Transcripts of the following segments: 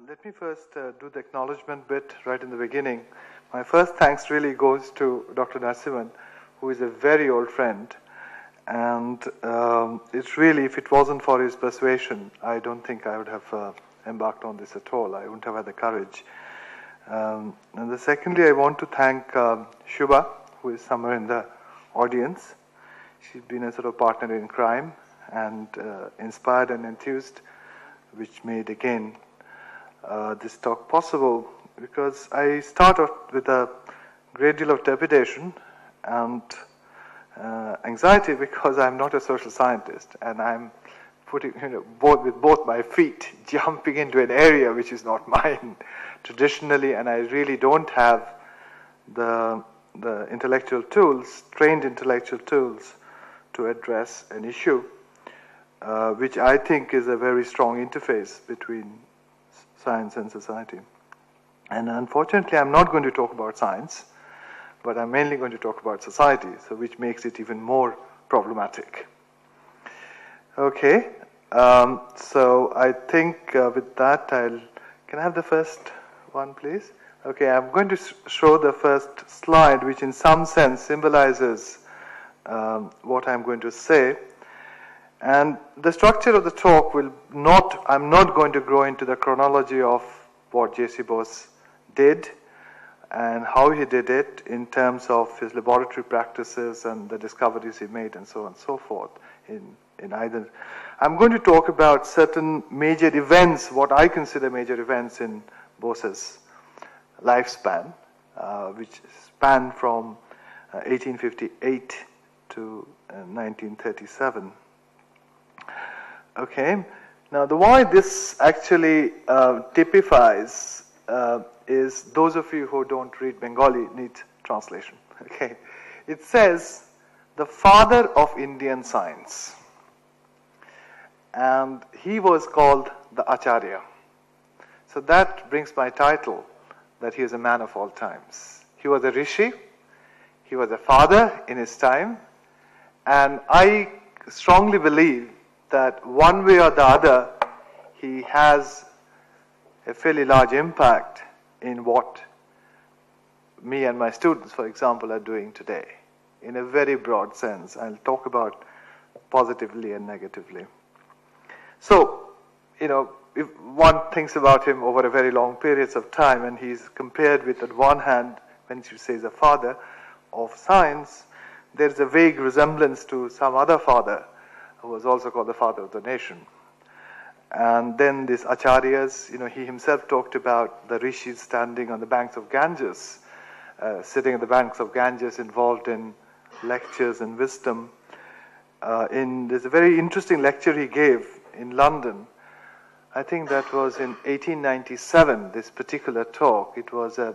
Let me first do the acknowledgement bit right in the beginning. My first thanks really goes to Dr. Narasimhan, who is a very old friend. And it's really, if it wasn't for his persuasion, I don't think I would have embarked on this at all. I wouldn't have had the courage. And secondly, I want to thank Shubha, who is somewhere in the audience. She's been a sort of partner in crime and inspired and enthused, which made, again, this talk possible, because I start off with a great deal of trepidation and anxiety, because I'm not a social scientist and I'm putting, with both my feet, jumping into an area which is not mine traditionally, and I really don't have the intellectual tools, trained intellectual tools, to address an issue which I think is a very strong interface between science and society. And unfortunately, I'm not going to talk about science, but I'm mainly going to talk about society, so which makes it even more problematic. Okay, so I think with that, can I have the first one, please? Okay, I'm going to show the first slide, which in some sense symbolizes what I'm going to say. And the structure of the talk I'm not going to go into the chronology of what J.C. Bose did and how he did it in terms of his laboratory practices and the discoveries he made and so on and so forth in either. I'm going to talk about certain major events, what I consider major events in Bose's lifespan, which span from 1858 to 1937. Okay, now the why this actually typifies is, those of you who don't read Bengali need translation. Okay, it says the father of Indian science, and he was called the Acharya. So that brings my title, that he is a man of all times. He was a rishi, he was a father in his time, and I strongly believe that one way or the other, he has a fairly large impact in what me and my students, for example, are doing today. In a very broad sense, I'll talk about positively and negatively. So, if one thinks about him over a very long periods of time, and he's compared with, on one hand, when you say the father of science, there's a vague resemblance to some other father who was also called the father of the nation. And then these acharyas, he himself talked about the rishis standing on the banks of Ganges, sitting on the banks of Ganges, involved in lectures and wisdom. There's a very interesting lecture he gave in London. I think that was in 1897, this particular talk. It was a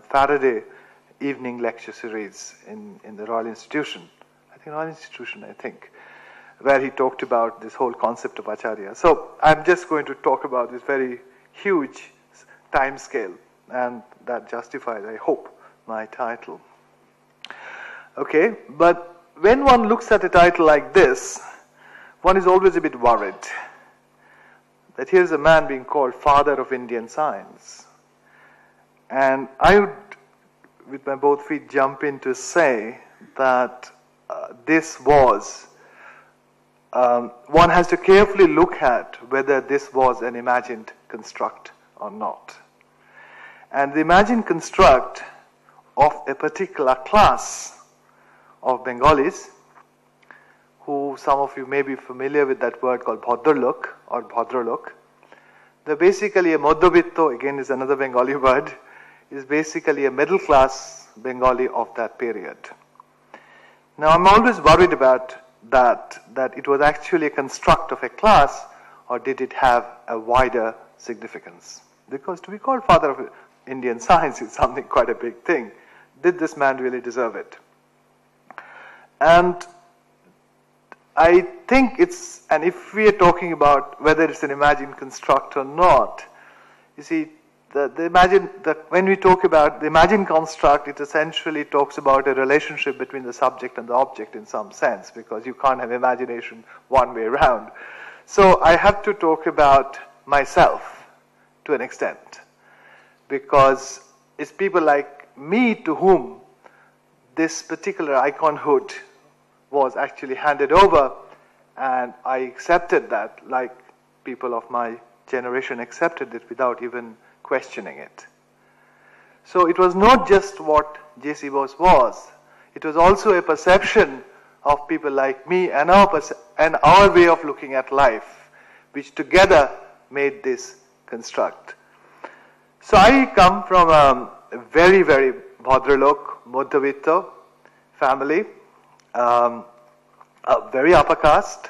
Faraday evening lecture series in the Royal Institution. I think, where he talked about this whole concept of Acharya. So I'm just going to talk about this very huge time scale, and that justifies, I hope, my title. Okay, but when one looks at a title like this, one is always a bit worried that here's a man being called father of Indian science. And I would, with my both feet, jump in to say that this was, one has to carefully look at whether this was an imagined construct or not. And the imagined construct of a particular class of Bengalis, who some of you may be familiar with that word called Bhadralok or Bhadralok. They're basically a Madhyabitto, again is another Bengali word, is basically a middle class Bengali of that period. Now I'm always worried about that it was actually a construct of a class, or did it have a wider significance? Because to be called father of Indian science is something quite a big thing. Did this man really deserve it? And I think and if we are talking about whether it's an imagined construct or not, you see, when we talk about the imagined construct, it essentially talks about a relationship between the subject and the object in some sense, because you can't have imagination one way around. So I have to talk about myself to an extent, because it's people like me to whom this particular iconhood was actually handed over, and I accepted that like people of my generation accepted it without even questioning it. So it was not just what J.C. Bose was, it was also a perception of people like me and our way of looking at life, which together made this construct. So I come from a very, very Bhadralok, Madhyavitta family, a very upper caste,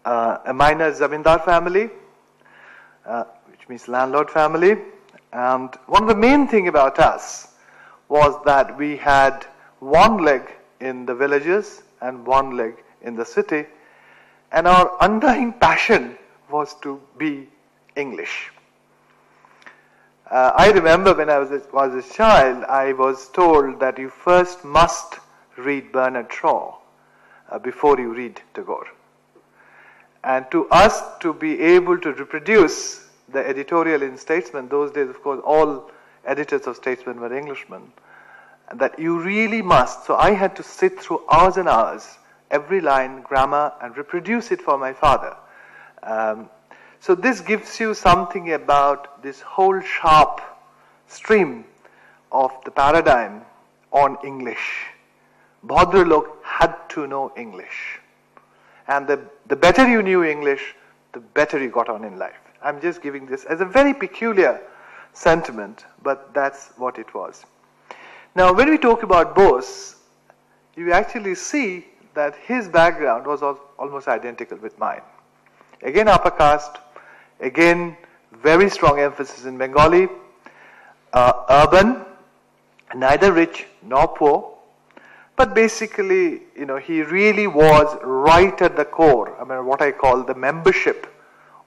a minor Zamindar family, which means landlord family. And one of the main thing about us was that we had one leg in the villages and one leg in the city, and our underlying passion was to be English. I remember when I was a child, I was told that you first must read Bernard Shaw before you read Tagore. And to us to be able to reproduce the editorial in Statesman, those days of course all editors of Statesman were Englishmen, and that you really must. So I had to sit through hours and hours, every line, grammar, and reproduce it for my father. So this gives you something about this whole sharp stream of the paradigm on English. Bhadralok had to know English. And the better you knew English, the better you got on in life. I'm just giving this as a very peculiar sentiment, but that's what it was. Now, when we talk about Bose, you actually see that his background was almost identical with mine. Again, upper caste, again, very strong emphasis in Bengali, urban, neither rich nor poor, but basically, he really was right at the core, what I call the membership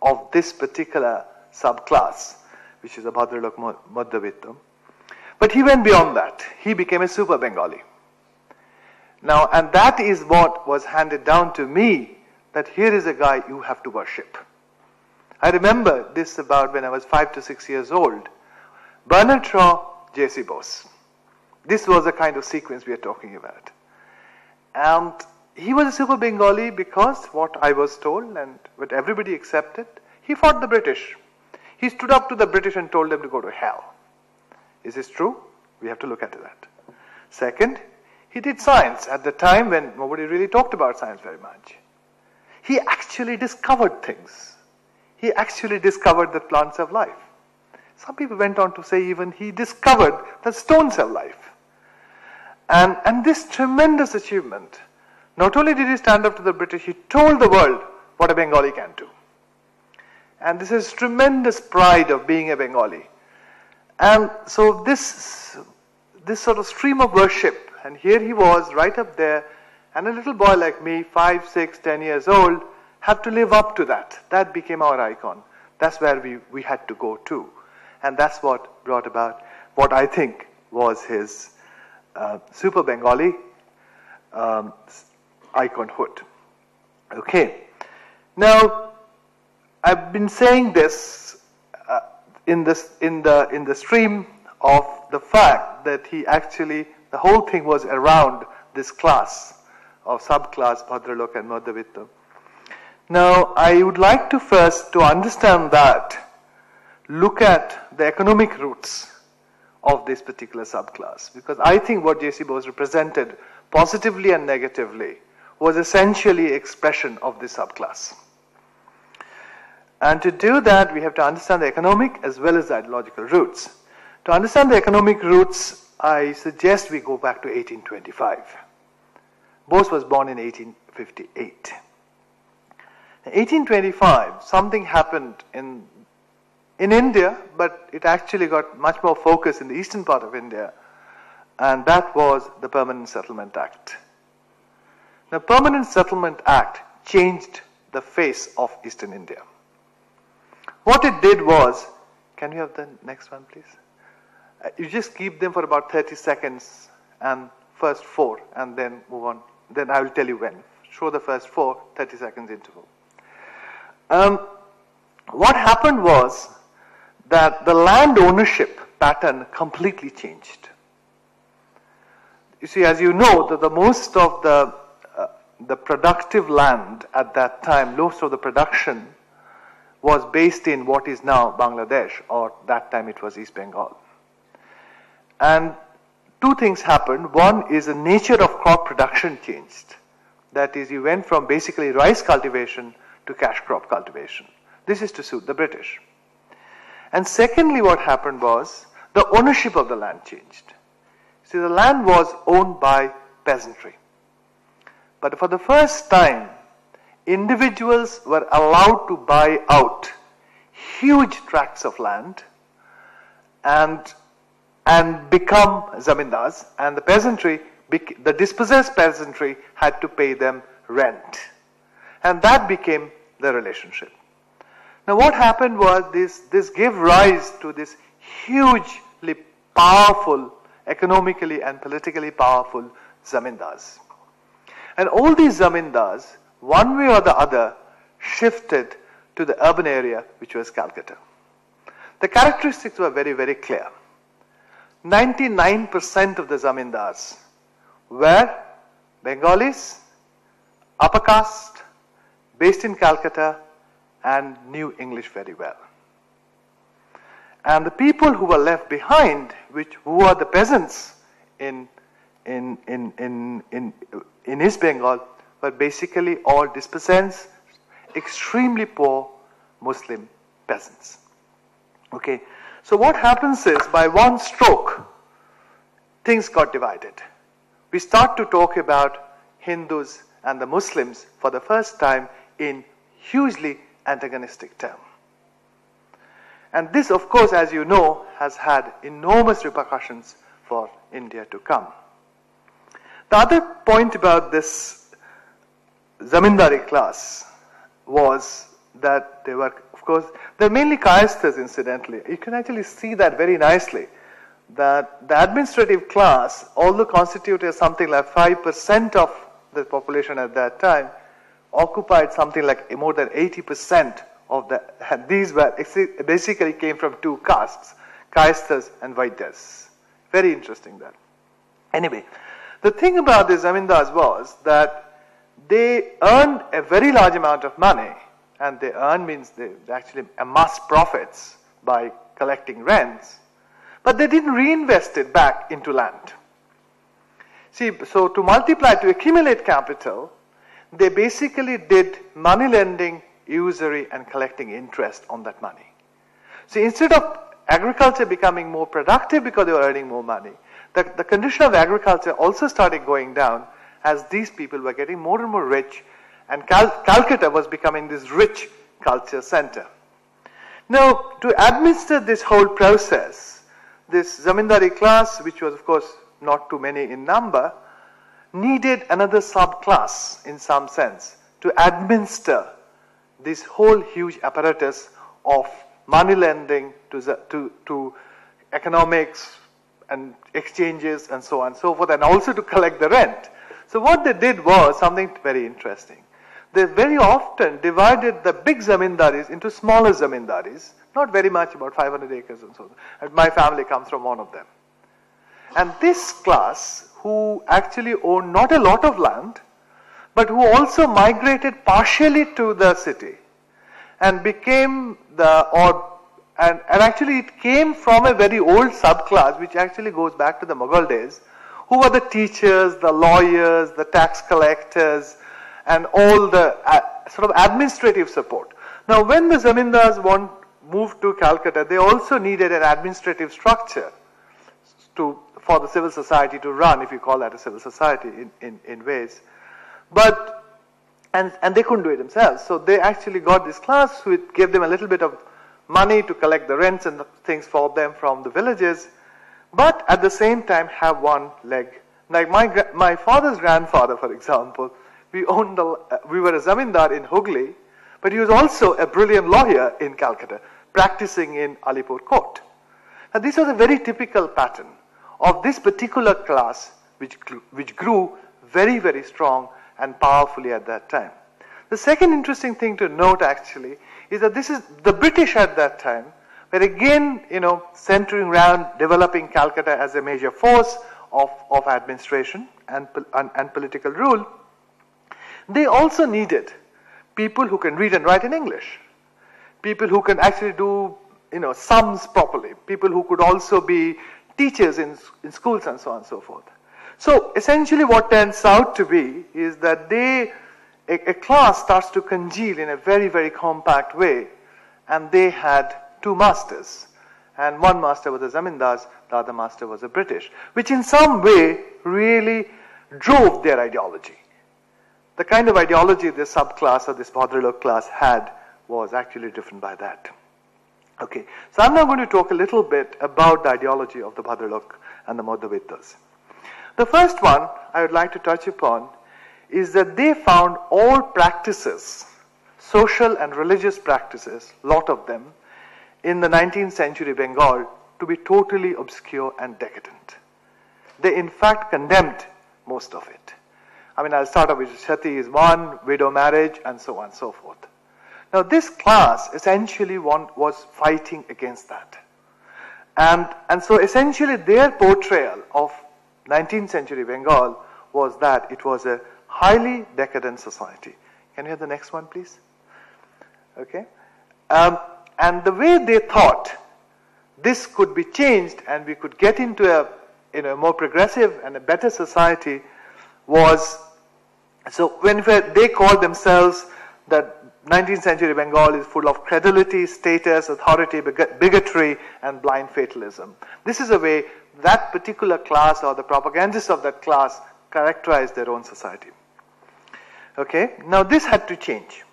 of this particular subclass, which is a Bhadralok Madhyavitta. But he went beyond that. He became a super Bengali. Now, and that is what was handed down to me, that here is a guy you have to worship. I remember this about when I was 5 to 6 years old. Bernard Shaw, J.C. Bose. This was the kind of sequence we are talking about. And he was a super Bengali because what I was told and what everybody accepted, he fought the British. He stood up to the British and told them to go to hell. Is this true? We have to look at that. Second, he did science at the time when nobody really talked about science very much. He actually discovered things. He actually discovered the plants have life. Some people went on to say even he discovered that stones have life. And this tremendous achievement, not only did he stand up to the British, he told the world what a Bengali can do. And this is tremendous pride of being a Bengali. And so this sort of stream of worship, and here he was right up there, and a little boy like me, 5, 6, 10 years old, have to live up to that. That became our icon. That's where we had to go to. And that's what brought about what I think was his super Bengali iconhood. Okay. Now, I've been saying this in the stream of the fact that he actually, the whole thing was around this class of subclass Bhadralok and Madhyavitta. Now, I would like to first, to understand that, look at the economic roots of this particular subclass, because I think what J.C. Bose represented positively and negatively was essentially expression of this subclass. And to do that, we have to understand the economic as well as the ideological roots. To understand the economic roots, I suggest we go back to 1825. Bose was born in 1858. In 1825, something happened in India, but it actually got much more focus in the eastern part of India, and that was the Permanent Settlement Act. The Permanent Settlement Act changed the face of Eastern India. What it did was, can we have the next one please? You just keep them for about 30 seconds and first 4 and then move on. Then I will tell you when. Show the first 4, 30 seconds interval. What happened was that the land ownership pattern completely changed. You see, as you know, that the most of the productive land at that time, most of the production was based in what is now Bangladesh, or that time it was East Bengal. And two things happened. One is the nature of crop production changed. That is, you went from basically rice cultivation to cash crop cultivation. This is to suit the British. And secondly, what happened was the ownership of the land changed. See, the land was owned by peasantry. But for the first time, individuals were allowed to buy out huge tracts of land and become zamindars, and the peasantry, the dispossessed peasantry, had to pay them rent. And that became the relationship. Now what happened was this gave rise to this hugely powerful, economically and politically powerful zamindars. And all these zamindars, one way or the other, shifted to the urban area, which was Calcutta. The characteristics were very, very clear. 99% of the zamindars were Bengalis, upper caste, based in Calcutta, and knew English very well. And the people who were left behind, who were the peasants in East Bengal, were basically all dispossessed, extremely poor Muslim peasants. Okay, so what happens is, by one stroke, things got divided. We start to talk about Hindus and the Muslims for the first time in hugely antagonistic terms. And this, of course, as you know, has had enormous repercussions for India to come. The other point about this zamindari class was that they were, of course, they're mainly kayasthas, incidentally. You can actually see that very nicely, that the administrative class, although constituted something like 5% of the population at that time, occupied something like more than 80% of the, and these were basically came from two castes, kayasthas and vaidyas. Very interesting that. Anyway, the thing about the zamindars was that they earned a very large amount of money, and they earned means they actually amassed profits by collecting rents, but they didn't reinvest it back into land. See, so to multiply, to accumulate capital, they basically did money lending, usury, and collecting interest on that money. So instead of agriculture becoming more productive because they were earning more money, the condition of agriculture also started going down as these people were getting more and more rich, and Calcutta was becoming this rich culture center. Now, to administer this whole process, this zamindari class, which was of course not too many in number, needed another subclass in some sense to administer this whole huge apparatus of money lending to economics and exchanges and so on and so forth, and also to collect the rent. So what they did was something very interesting. They very often divided the big zamindaris into smaller zamindaris, not very much, about 500 acres and so on. And my family comes from one of them. And this class, who actually owned not a lot of land, but who also migrated partially to the city and became and actually it came from a very old subclass which actually goes back to the Mughal days, who were the teachers, the lawyers, the tax collectors, and all the sort of administrative support. Now when the zamindars moved to Calcutta, they also needed an administrative structure for the civil society to run, if you call that a civil society in ways. But, and they couldn't do it themselves. So they actually got this class who gave them a little bit of money to collect the rents and the things for them from the villages, but at the same time have one leg. Like my father's grandfather, for example, we were a zamindar in Hooghly, but he was also a brilliant lawyer in Calcutta, practicing in Alipur court. Now this was a very typical pattern of this particular class which grew very, very strong and powerfully at that time. The second interesting thing to note actually is that the British at that time were again, centering around developing Calcutta as a major force of administration and political rule. They also needed people who can read and write in English, people who can actually do sums properly, people who could also be teachers in schools and so on and so forth. So essentially what turns out to be is that a class starts to congeal in a very, very compact way, and they had two masters, and one master was the Zamindars, the other master was the British, which in some way really drove their ideology. The kind of ideology this subclass or this Bhadralok class had was actually driven by that. Okay, so I'm now going to talk a little bit about the ideology of the Bhadralok and the Madhyavitas. The first one I would like to touch upon is that they found all practices, social and religious practices, lot of them, in the 19th century Bengal to be totally obscure and decadent. They in fact condemned most of it. I'll start off with Sati is one, widow marriage, and so on and so forth. Now this class essentially was fighting against that. And so essentially their portrayal of 19th century Bengal was that it was a highly decadent society. Can you have the next one, please? Okay. And the way they thought this could be changed and we could get into a more progressive and a better society was, so when they called themselves that 19th century Bengal is full of credulity, status, authority, bigotry, and blind fatalism. This is a way that particular class or the propagandists of that class characterized their own society. Okay, now this had to change.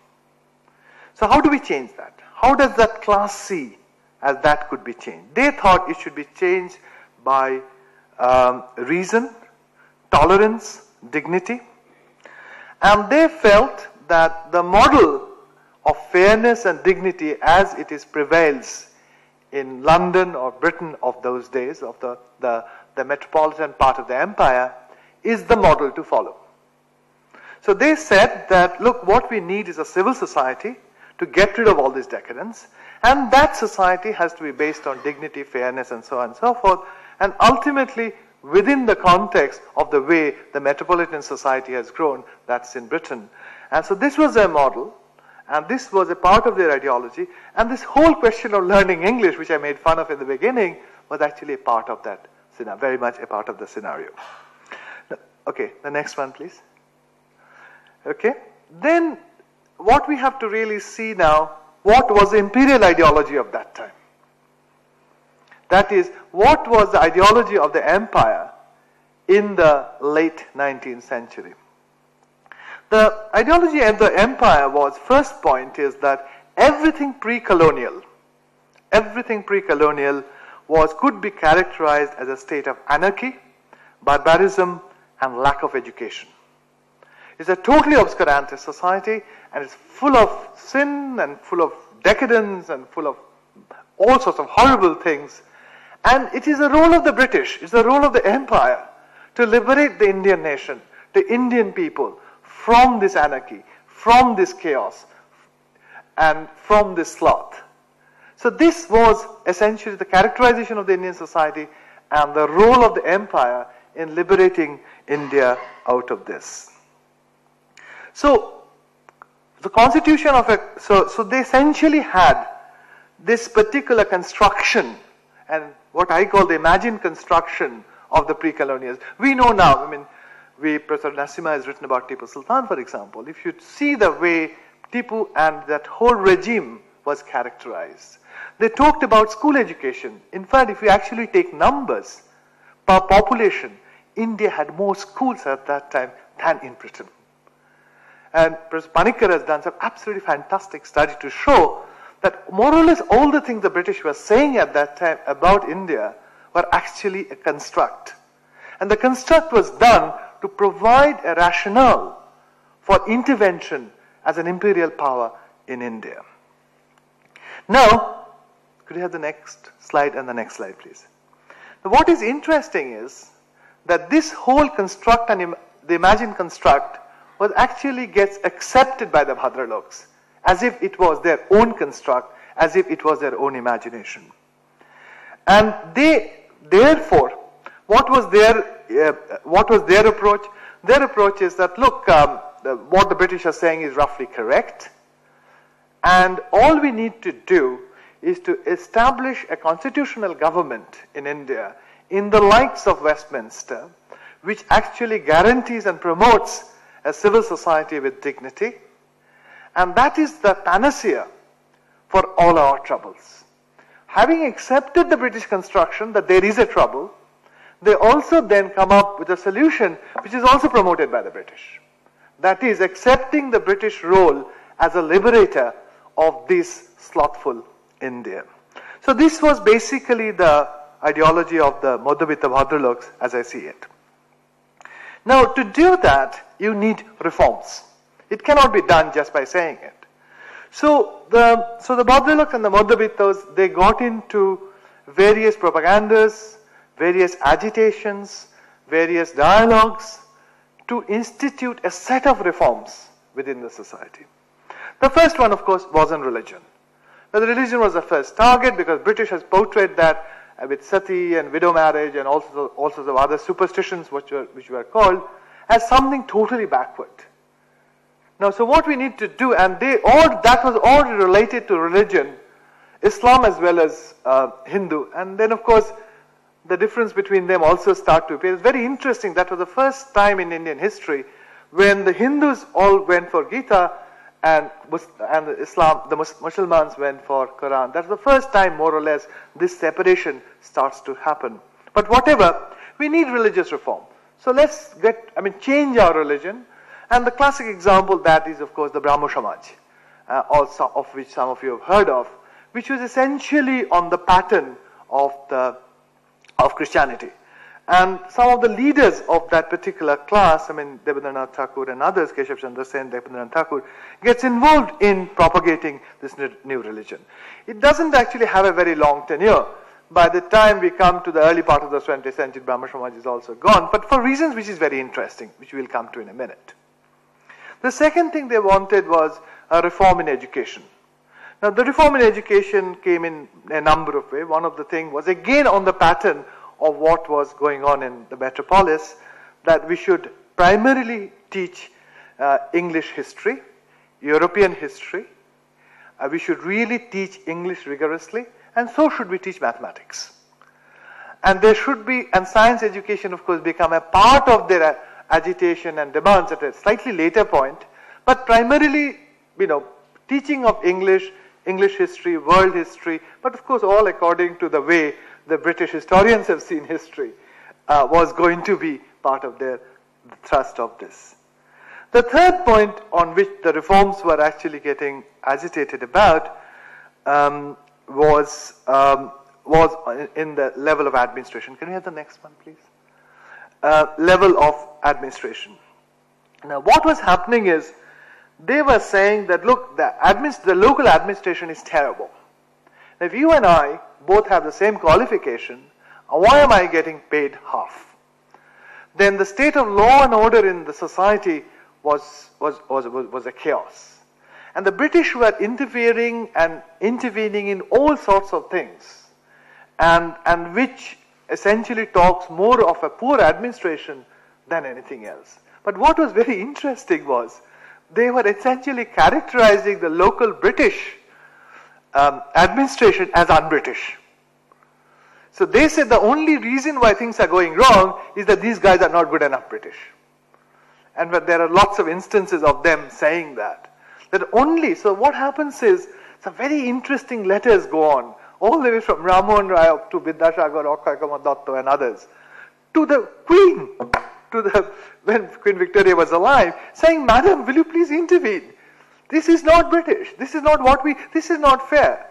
So how do we change that? How does that class see as that could be changed? They thought it should be changed by reason, tolerance, dignity, and they felt that the model of fairness and dignity as it is prevails in London or Britain of those days, of the metropolitan part of the empire, is the model to follow. So they said that, look, what we need is a civil society to get rid of all this decadence, and that society has to be based on dignity, fairness, and so on and so forth, and ultimately within the context of the way the metropolitan society has grown, that's in Britain. And so this was their model, and this was a part of their ideology, and this whole question of learning English, which I made fun of in the beginning, was actually a part of that scenario, very much a part of the scenario. Okay, the next one, please. Okay, then what we have to really see now, what was the imperial ideology of that time? That is, what was the ideology of the empire in the late 19th century? The ideology of the empire was, first point is that everything pre-colonial could be characterized as a state of anarchy, barbarism, and lack of education. It's a totally obscurantist society, and it's full of sin and full of decadence and full of all sorts of horrible things. And it is the role of the British, it's the role of the empire to liberate the Indian nation, the Indian people, from this anarchy, from this chaos, and from this sloth. So this was essentially the characterization of the Indian society and the role of the empire in liberating India out of this. So the constitution of so they essentially had this particular construction, and what I call the imagined construction of the pre-colonials. We know now, Professor Nasima has written about Tipu Sultan, for example. If you see the way Tipu and that whole regime was characterized, they talked about school education. In fact, if you actually take numbers per population, India had more schools at that time than in Britain. And Professor Panikkar has done some absolutely fantastic study to show that more or less all the things the British were saying at that time about India were actually a construct. And the construct was done to provide a rationale for intervention as an imperial power in India. Now, could you have the next slide and the next slide, please? Now, what is interesting is that this whole construct and the imagined construct was actually gets accepted by the Bhadraloks as if it was their own construct, as if it was their own imagination. And therefore, what was their approach? Their approach is that, look, what the British are saying is roughly correct, and all we need to do is to establish a constitutional government in India in the likes of Westminster, which actually guarantees and promotes a civil society with dignity, and that is the panacea for all our troubles. Having accepted the British construction that there is a trouble, they also then come up with a solution which is also promoted by the British. That is, accepting the British role as a liberator of this slothful India. So this was basically the ideology of the Madhyavita Bhadraloks as I see it. Now, to do that, you need reforms. It cannot be done just by saying it. So the Bhadraloks and the Madhyavitas, they got into various propagandas, various agitations, various dialogues to institute a set of reforms within the society. The first one, of course, was on religion. Now, the religion was the first target because British has portrayed that with sati and widow marriage and also sorts of other superstitions which were called as something totally backward. Now, so what we need to do, and that was all related to religion, Islam as well as Hindu, and then of course the difference between them also start to appear. It's very interesting. That was the first time in Indian history when the Hindus all went for Gita and Islam, the Muslims went for Quran. That's the first time, more or less, this separation starts to happen. But whatever, we need religious reform. So let's change our religion. And the classic example that is, of course, the Brahmo Samaj, also of which some of you have heard of, which was essentially on the pattern of Christianity. And some of the leaders of that particular class, Debendranath Tagore and others, Keshav Chandra Sen, Debendranath Tagore, gets involved in propagating this new religion. It doesn't actually have a very long tenure. By the time we come to the early part of the 20th century, Brahmo Samaj is also gone, but for reasons which is very interesting, which we'll come to in a minute. The second thing they wanted was a reform in education. Now, the reform in education came in a number of ways. One of the things was again on the pattern of what was going on in the metropolis, that we should primarily teach English history, European history. We should really teach English rigorously, and so should we teach mathematics. And there should be, and science education, of course, become a part of their agitation and demands at a slightly later point, but primarily, teaching of English history, world history, but of course all according to the way the British historians have seen history, was going to be part of their thrust of this. The third point on which the reforms were actually getting agitated about was in the level of administration. Can we have the next one, please? Level of administration. Now, what was happening is they were saying that, look, the local administration is terrible. Now, if you and I both have the same qualification, why am I getting paid half? Then the state of law and order in the society was a chaos. And the British were interfering and intervening in all sorts of things, and which essentially talks more of a poor administration than anything else. But what was very interesting was they were essentially characterizing the local British administration as un-British. So they said the only reason why things are going wrong is that these guys are not good enough British. And there are lots of instances of them saying that. So what happens is, some very interesting letters go on, all the way from Ramohan Rai up to Vidyasagar, Akkai Datta and others, to the Queen, when Queen Victoria was alive, saying, Madam, will you please intervene? This is not British. This is not this is not fair.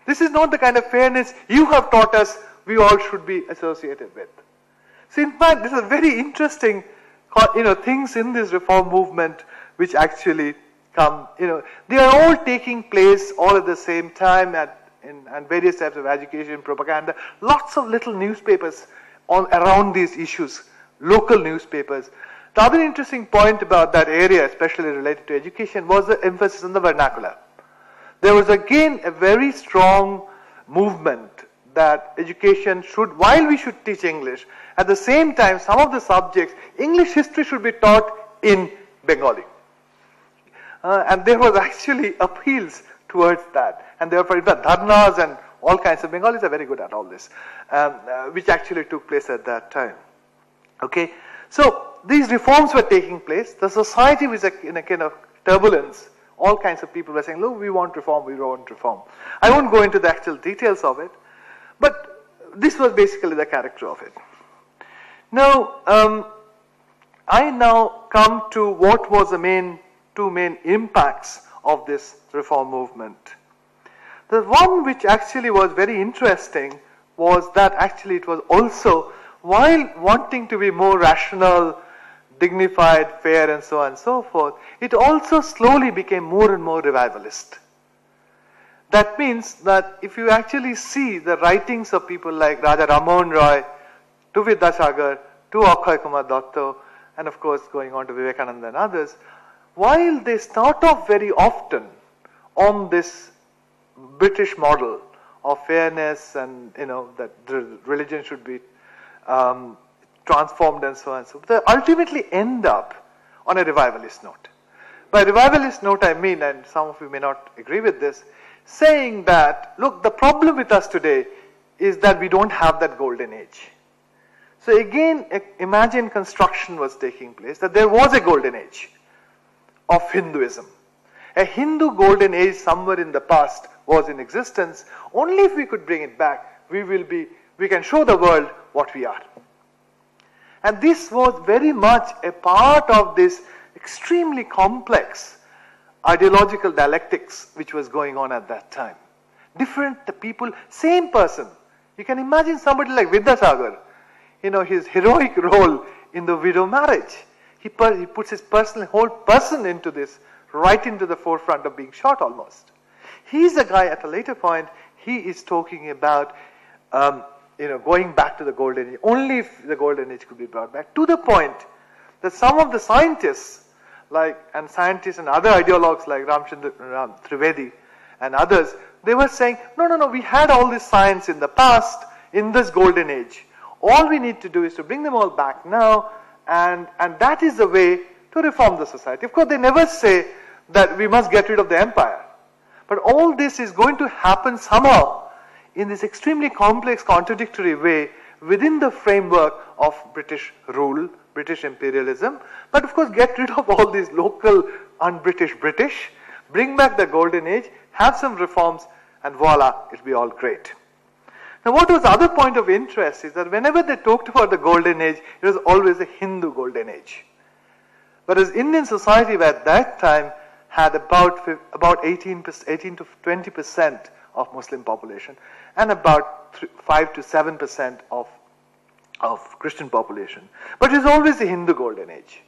This is not the kind of fairness you have taught us we all should be associated with. So in fact, this is very interesting, things in this reform movement which actually come, they are all taking place all at the same time and various types of education, propaganda, lots of little newspapers around these issues, local newspapers. The other interesting point about that area, especially related to education, was the emphasis on the vernacular. there was again a very strong movement that education should, while we should teach English, at the same time some of the subjects, English history should be taught in Bengali. And there was actually appeals towards that. And therefore, dharnas and all kinds of Bengalis are very good at all this, which actually took place at that time. Okay, so these reforms were taking place. The society was in a kind of turbulence. All kinds of people were saying, look, we want reform, we want reform. I won't go into the actual details of it, but this was basically the character of it. Now, I now come to what was the two main impacts of this reform movement. The one which actually was very interesting was that actually it was also, while wanting to be more rational, dignified, fair, and so on and so forth, it also slowly became more and more revivalist. That means that if you actually see the writings of people like Raja Rammohn Roy, to Vidyasagar, to Akhay Kumar Datta, and of course going on to Vivekananda and others, while they start off very often on this British model of fairness and that the religion should be transformed and so on and so forth, they ultimately end up on a revivalist note. By revivalist note I mean, and some of you may not agree with this, saying that, look, the problem with us today is that we don't have that golden age. So again, imagine construction was taking place, that there was a golden age of Hinduism. A Hindu golden age somewhere in the past was in existence. Only if we could bring it back, we can show the world what we are. And this was very much a part of this extremely complex ideological dialectics which was going on at that time. Different people, same person. You can imagine somebody like Vidyasagar, his heroic role in the widow marriage. He puts his whole person into this, right into the forefront of being shot almost. He's a guy at a later point, he is talking about going back to the golden age, only if the golden age could be brought back, to the point that some of the scientists and other ideologues like Ram Trivedi and others, they were saying, no, we had all this science in the past, in this golden age. All we need to do is to bring them all back now, and that is the way to reform the society. Of course, they never say that we must get rid of the empire. But all this is going to happen somehow in this extremely complex, contradictory way within the framework of British rule, British imperialism. But of course, get rid of all these local un-British, bring back the golden age, have some reforms, and voila, it'll be all great. Now, what was the other point of interest is that whenever they talked about the golden age, it was always a Hindu golden age. Whereas Indian society at that time had about 18 to 20% of Muslim population and about 5 to 7% of Christian population. But it was always the Hindu golden age,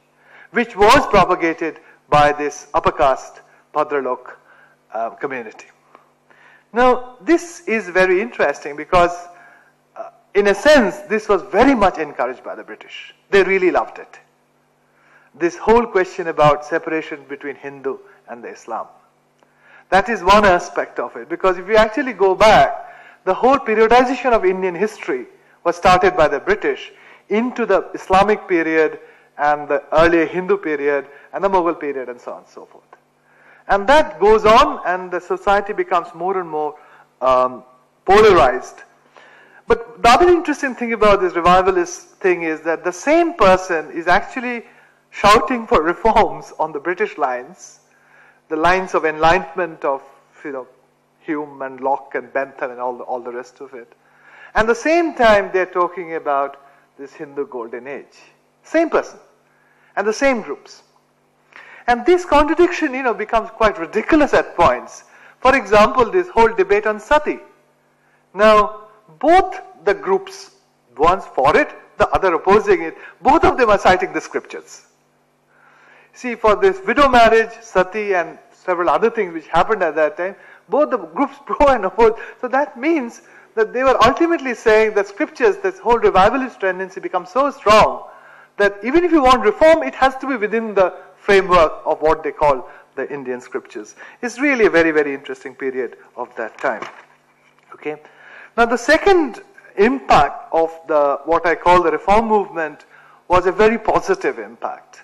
which was propagated by this upper caste Bhadralok community. Now, this is very interesting because, in a sense, this was very much encouraged by the British. They really loved it. This whole question about separation between Hindu and the Islam. That is one aspect of it, because if you actually go back, the whole periodization of Indian history was started by the British into the Islamic period and the earlier Hindu period and the Mughal period and so on and so forth. And that goes on, and the society becomes more and more polarized. But the other interesting thing about this revivalist thing is that the same person is actually shouting for reforms on the British lines, the lines of enlightenment of Hume and Locke and Bentham and all the rest of it. And at the same time, they're talking about this Hindu golden age. Same person and the same groups. And this contradiction, becomes quite ridiculous at points. For example, this whole debate on sati. Now, both the groups, one's for it, the other opposing it, both of them are citing the scriptures. See, for this widow marriage, sati, and several other things which happened at that time, both the groups pro and oppose. So that means that they were ultimately saying that scriptures, this whole revivalist tendency becomes so strong that even if you want reform, it has to be within the framework of what they call the Indian scriptures. It's really a very, very interesting period of that time. Okay. Now the second impact of what I call the reform movement was a very positive impact,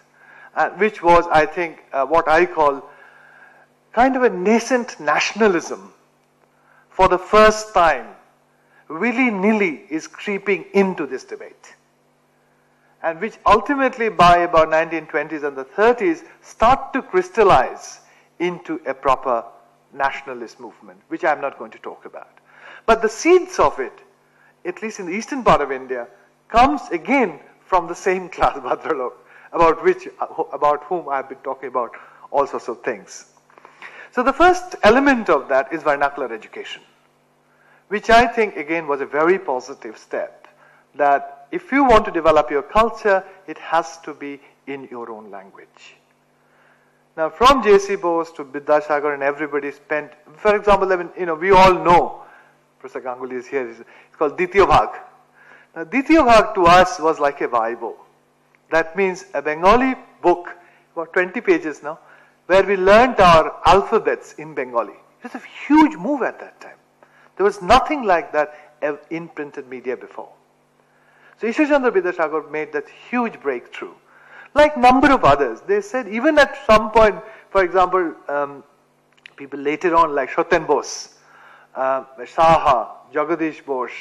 which was, I think, what I call kind of a nascent nationalism. For the first time, willy-nilly is creeping into this debate, and which ultimately by about 1920s and the 30s start to crystallize into a proper nationalist movement, which I'm not going to talk about. But the seeds of it, at least in the eastern part of India, comes again from the same class, Bhadralok, about whom I've been talking about all sorts of things. So the first element of that is vernacular education, which I think again was a very positive step, that if you want to develop your culture, it has to be in your own language. Now from J.C. Bose to Vidyasagar and everybody spent, for example, we all know, Professor Ganguly is here, it's called Ditiya Bhag. Now Ditiya Bhag to us was like a Bible. That means a Bengali book, about 20 pages now, where we learnt our alphabets in Bengali. It was a huge move at that time. There was nothing like that in printed media before. So Ishwar Chandra Vidyasagar made that huge breakthrough. Like number of others, they said even at some point, for example, people later on like Shoten Bose, Saha, Jagadish Bose,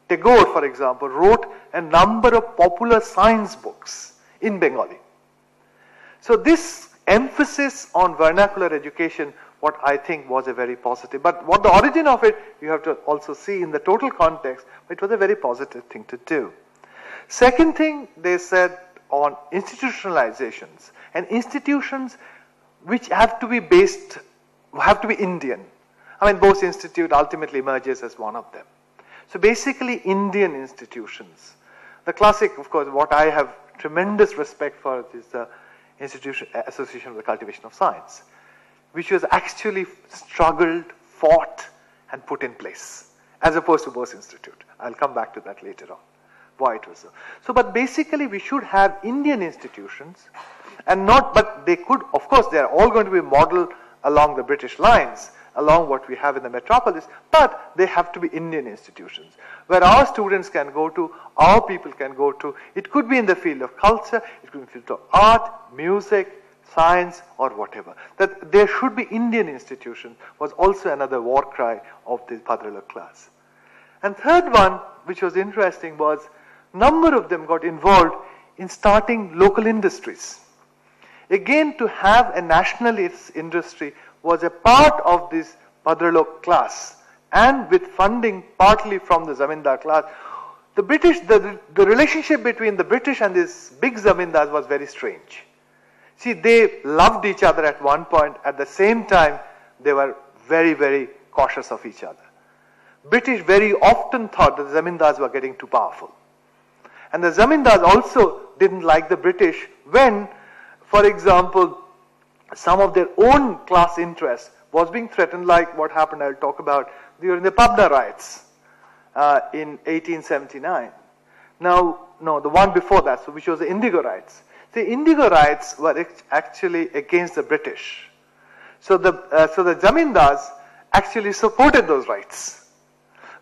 Tagore, for example, wrote a number of popular science books in Bengali. So this emphasis on vernacular education, what I think was a very positive, but what the origin of it, you have to also see in the total context, it was a very positive thing to do. Second thing, they said on institutionalizations, and institutions which have to be Indian. I mean, Bose Institute ultimately emerges as one of them. So basically Indian institutions. The classic, of course, what I have tremendous respect for is the Association for the Cultivation of Science, which was actually struggled, fought, and put in place, as opposed to Bose Institute. I'll come back to that later on, why it was so. So, but basically we should have Indian institutions, and not, but they could, of course, they are all going to be modeled along the British lines, along what we have in the metropolis, but they have to be Indian institutions, where our students can go to, our people can go to. It could be in the field of culture, it could be in the field of art, music, science, or whatever. That there should be Indian institutions was also another war cry of the Bhadralok class. And third one, which was interesting, was number of them got involved in starting local industries. Again, to have a nationalist industry was a part of this Bhadralok class, and with funding partly from the Zamindar class. The British, the relationship between the British and these big Zamindars was very strange. See, they loved each other at one point, at the same time they were very, very cautious of each other. British very often thought that the Zamindars were getting too powerful. And the Zamindars also didn't like the British when, for example, some of their own class interests was being threatened, like what happened, I'll talk about, during the Pabna riots in 1879. Now, no, the one before that, so which was the Indigo riots. The Indigo riots were actually against the British. So the Zamindars actually supported those riots.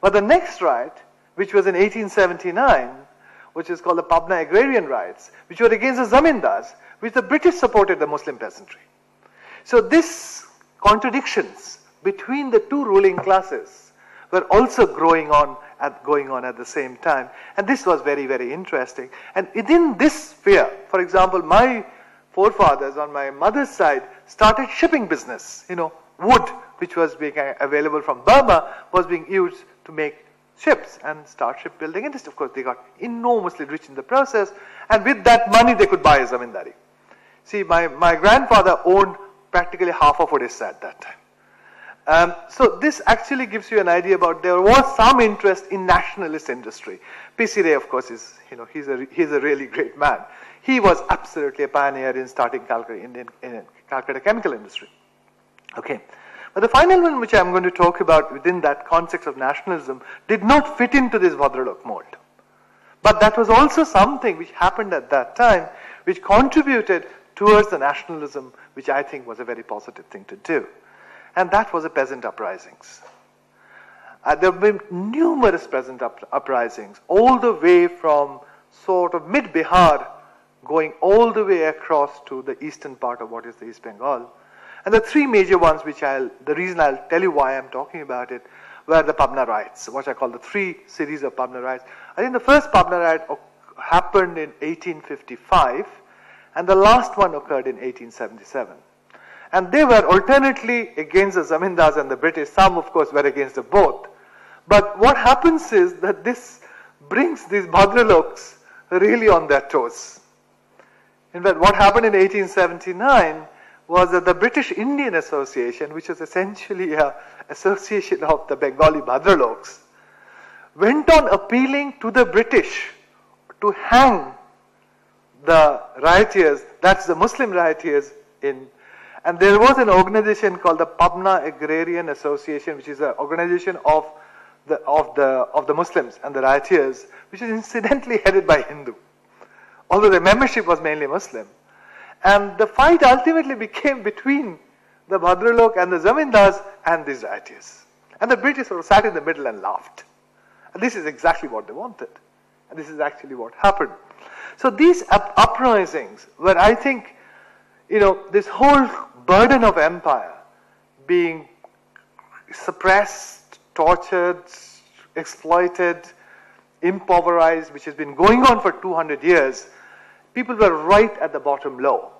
But the next riot, which was in 1879, which is called the Pabna agrarian riots, which were against the Zamindars, which the British supported the Muslim peasantry. So these contradictions between the two ruling classes were also going on at the same time. And this was very, very interesting. And within this sphere, for example, my forefathers on my mother's side started shipping business. Wood, which was being available from Burma, was being used to make ships and start shipbuilding. And this, of course, they got enormously rich in the process. And with that money, they could buy a zamindari. See, my grandfather owned practically half of Odisha at that time. So this actually gives you an idea about there was some interest in nationalist industry. P.C. Ray, of course, is he's a really great man. He was absolutely a pioneer in starting Calcutta chemical industry. Okay, but the final one which I'm going to talk about within that context of nationalism did not fit into this Bhadralok mold. But that was also something which happened at that time, which contributed towards the nationalism, which I think was a very positive thing to do. And that was the peasant uprisings. There have been numerous peasant uprisings, all the way from sort of mid-Bihar, going all the way across to the eastern part of what is the East Bengal. And the three major ones, the reason I'll tell you why I'm talking about it, were the Pabna riots, what I call the three series of Pabna riots. I think the first Pabna riot happened in 1855, and the last one occurred in 1877. And they were alternately against the Zamindars and the British. Some, of course, were against the both. But what happens is that this brings these Bhadraloks really on their toes. In fact, what happened in 1879 was that the British Indian Association, which is essentially an association of the Bengali Bhadraloks, went on appealing to the British to hang the rioters, that's the Muslim rioters and there was an organization called the Pabna Agrarian Association, which is an organization of the Muslims and the rioters, which is incidentally headed by Hindu, although the membership was mainly Muslim. And the fight ultimately became between the Bhadralok and the Zamindars and these rioters. And the British sort of sat in the middle and laughed. And this is exactly what they wanted. And this is actually what happened. So these uprisings were, I think, this whole burden of empire being suppressed, tortured, exploited, impoverized, which has been going on for 200 years, people were right at the bottom low,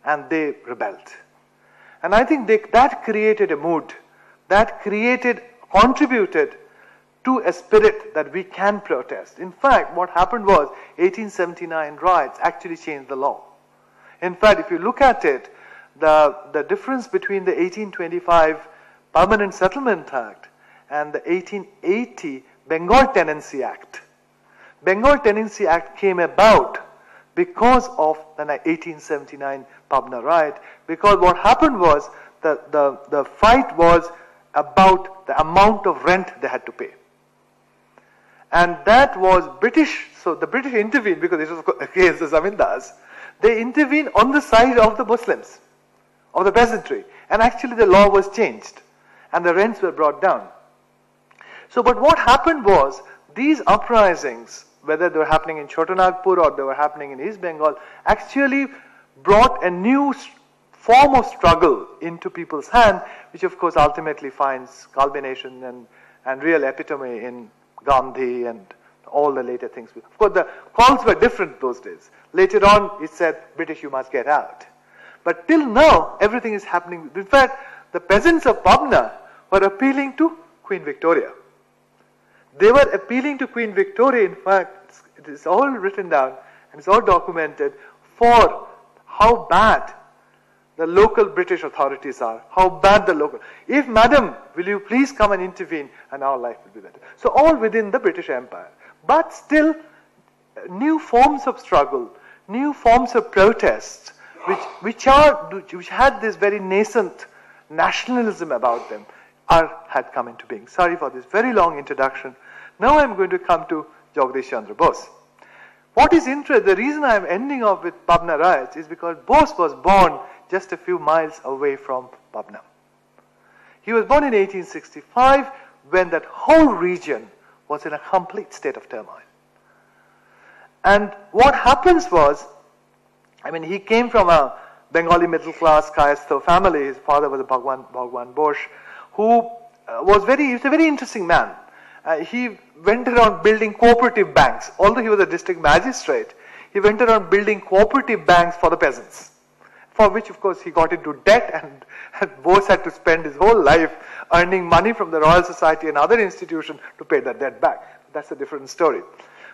and they rebelled. And I think that created a mood, that contributed to a spirit that we can protest. In fact, what happened was 1879 riots actually changed the law. In fact, if you look at it, the difference between the 1825 Permanent Settlement Act and the 1880 Bengal Tenancy Act. Bengal Tenancy Act came about because of the 1879 Pabna riot, because what happened was the fight was about the amount of rent they had to pay. And that was British, so the British intervened because it was against the Zamindars. They intervened on the side of the Muslims, of the peasantry, and actually the law was changed and the rents were brought down. So, but what happened was these uprisings, whether they were happening in Chotanagpur or they were happening in East Bengal, actually brought a new form of struggle into people's hand, which of course ultimately finds culmination and real epitome in Gandhi and all the later things. Of course, the calls were different those days. Later on, it said, British, you must get out. But till now, everything is happening. In fact, the peasants of Pabna were appealing to Queen Victoria. They were appealing to Queen Victoria. In fact, it is all written down and it's all documented for how bad the local British authorities are, how bad the local. If, madam, will you please come and intervene and our life will be better. So all within the British Empire. But still, new forms of struggle, new forms of protests, which had this very nascent nationalism about them, had come into being. Sorry for this very long introduction. Now I'm going to come to Jagadish Chandra Bose. What is interesting, the reason I'm ending off with Pabna riots is because Bose was born just a few miles away from Pabna. He was born in 1865 when that whole region was in a complete state of turmoil. And what happens was, he came from a Bengali middle class Kayastha family. His father was a Bhagwan Bose, who was a very interesting man. He went around building cooperative banks. Although he was a district magistrate, he went around building cooperative banks for the peasants, for which, of course, he got into debt, and Bose had to spend his whole life earning money from the Royal Society and other institutions to pay that debt back. That's a different story.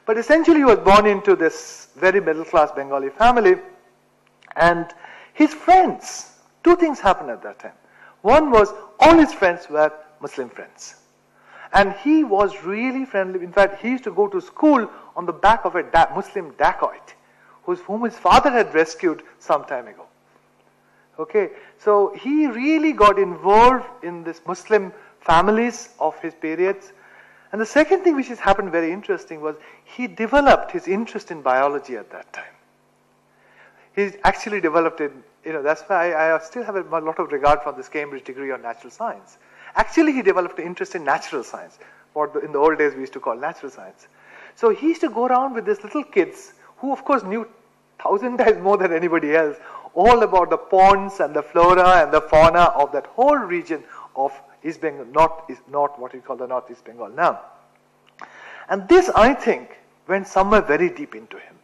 But essentially, he was born into this very middle-class Bengali family, and his friends, two things happened at that time. One was, all his friends were Muslim friends. And he was really friendly. In fact, he used to go to school on the back of a Muslim dacoit, whom his father had rescued some time ago. Okay, so he really got involved in this Muslim families of his periods. And the second thing which has happened very interesting was he developed his interest in biology at that time. He actually developed it, that's why I still have a lot of regard for this Cambridge degree on natural science. Actually, he developed an interest in natural science, what in the old days we used to call natural science. So he used to go around with these little kids who, of course, knew 1,000 times more than anybody else, all about the ponds and the flora and the fauna of that whole region of East Bengal, not what we call the Northeast Bengal now. And this, I think, went somewhere very deep into him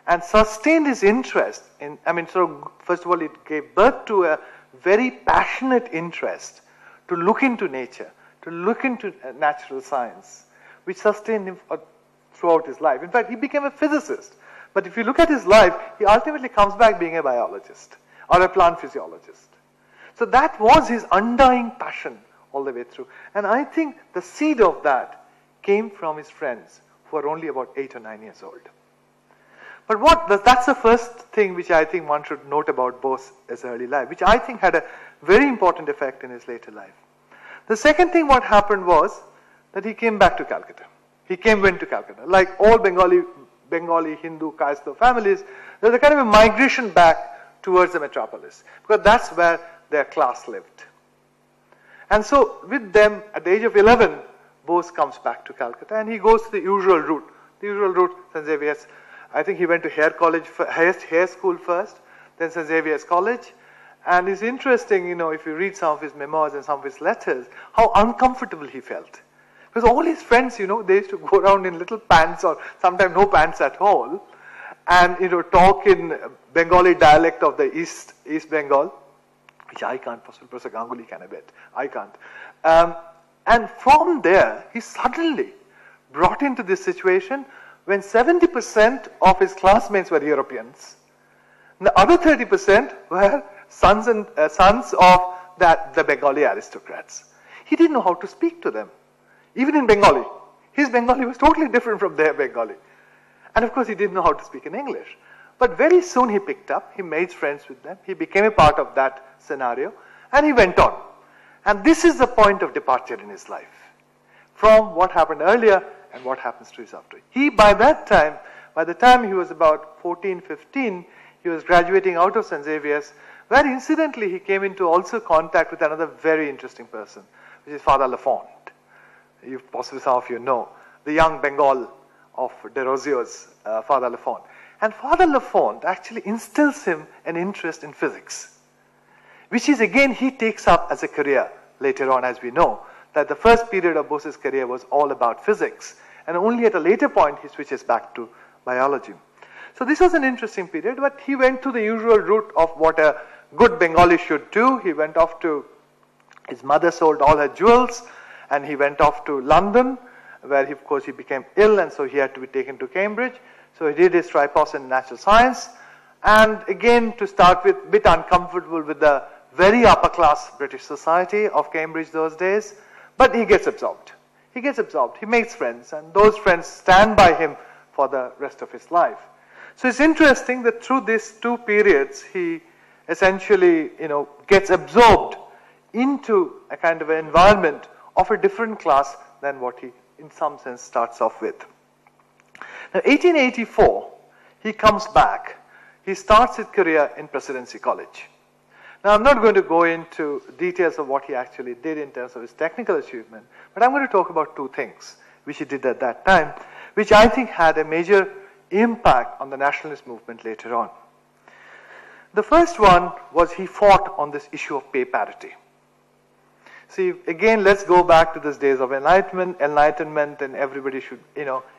and sustained his interest in, so first of all, it gave birth to a very passionate interest to look into nature, to look into natural science, which sustained him throughout his life. In fact, he became a physicist. But if you look at his life, he ultimately comes back being a biologist or a plant physiologist. So that was his undying passion all the way through. And I think the seed of that came from his friends who were only about 8 or 9 years old. But that's the first thing which I think one should note about Bose as early life, which I think had a very important effect in his later life. The second thing what happened was that he came back to Calcutta. Went to Calcutta. Like all Bengali Hindu Kayastha families, there was a kind of a migration back towards the metropolis, because that's where their class lived. And so with them, at the age of 11, Bose comes back to Calcutta and he goes to the usual route. St. Xavier's. I think he went to Hare School first, then St. Xavier's College. And it's interesting, if you read some of his memoirs and some of his letters, how uncomfortable he felt. Because all his friends, they used to go around in little pants or sometimes no pants at all and, talk in Bengali dialect of the East Bengal, which I can't, Professor Ganguly can a bit. I can't. And from there, he suddenly brought into this situation when 70% of his classmates were Europeans. And the other 30% were sons of the Bengali aristocrats. He didn't know how to speak to them. Even in Bengali. His Bengali was totally different from their Bengali. And of course, he didn't know how to speak in English. But very soon he picked up, he made friends with them, he became a part of that scenario, and he went on. And this is the point of departure in his life, from what happened earlier and what happens to his after. By the time he was about 14, 15, he was graduating out of St. Xavier's, where incidentally he came into also contact with another very interesting person, which is Father Lafont. Possibly some of you know, the young Bengal of Derosio's Father Lafont. And Father Lafont actually instills him an interest in physics, which is again he takes up as a career later on, as we know, that the first period of Bose's career was all about physics, and only at a later point he switches back to biology. So this was an interesting period, but he went to the usual route of what a good Bengali should do. He went off to, his mother sold all her jewels, and he went off to London, where of course he became ill, and so he had to be taken to Cambridge. So he did his tripos in natural science, and again, to start with, a bit uncomfortable with the very upper class British society of Cambridge those days, but he gets absorbed. He makes friends, and those friends stand by him for the rest of his life. So it's interesting that through these two periods, he essentially, gets absorbed into a kind of an environment of a different class than what he, in some sense, starts off with. Now, 1884, he comes back. He starts his career in Presidency College. Now, I'm not going to go into details of what he actually did in terms of his technical achievement, but I'm going to talk about two things which he did at that time, which I think had a major impact on the nationalist movement later on. The first one was he fought on this issue of pay parity. See, again, let's go back to these days of enlightenment, and everybody should,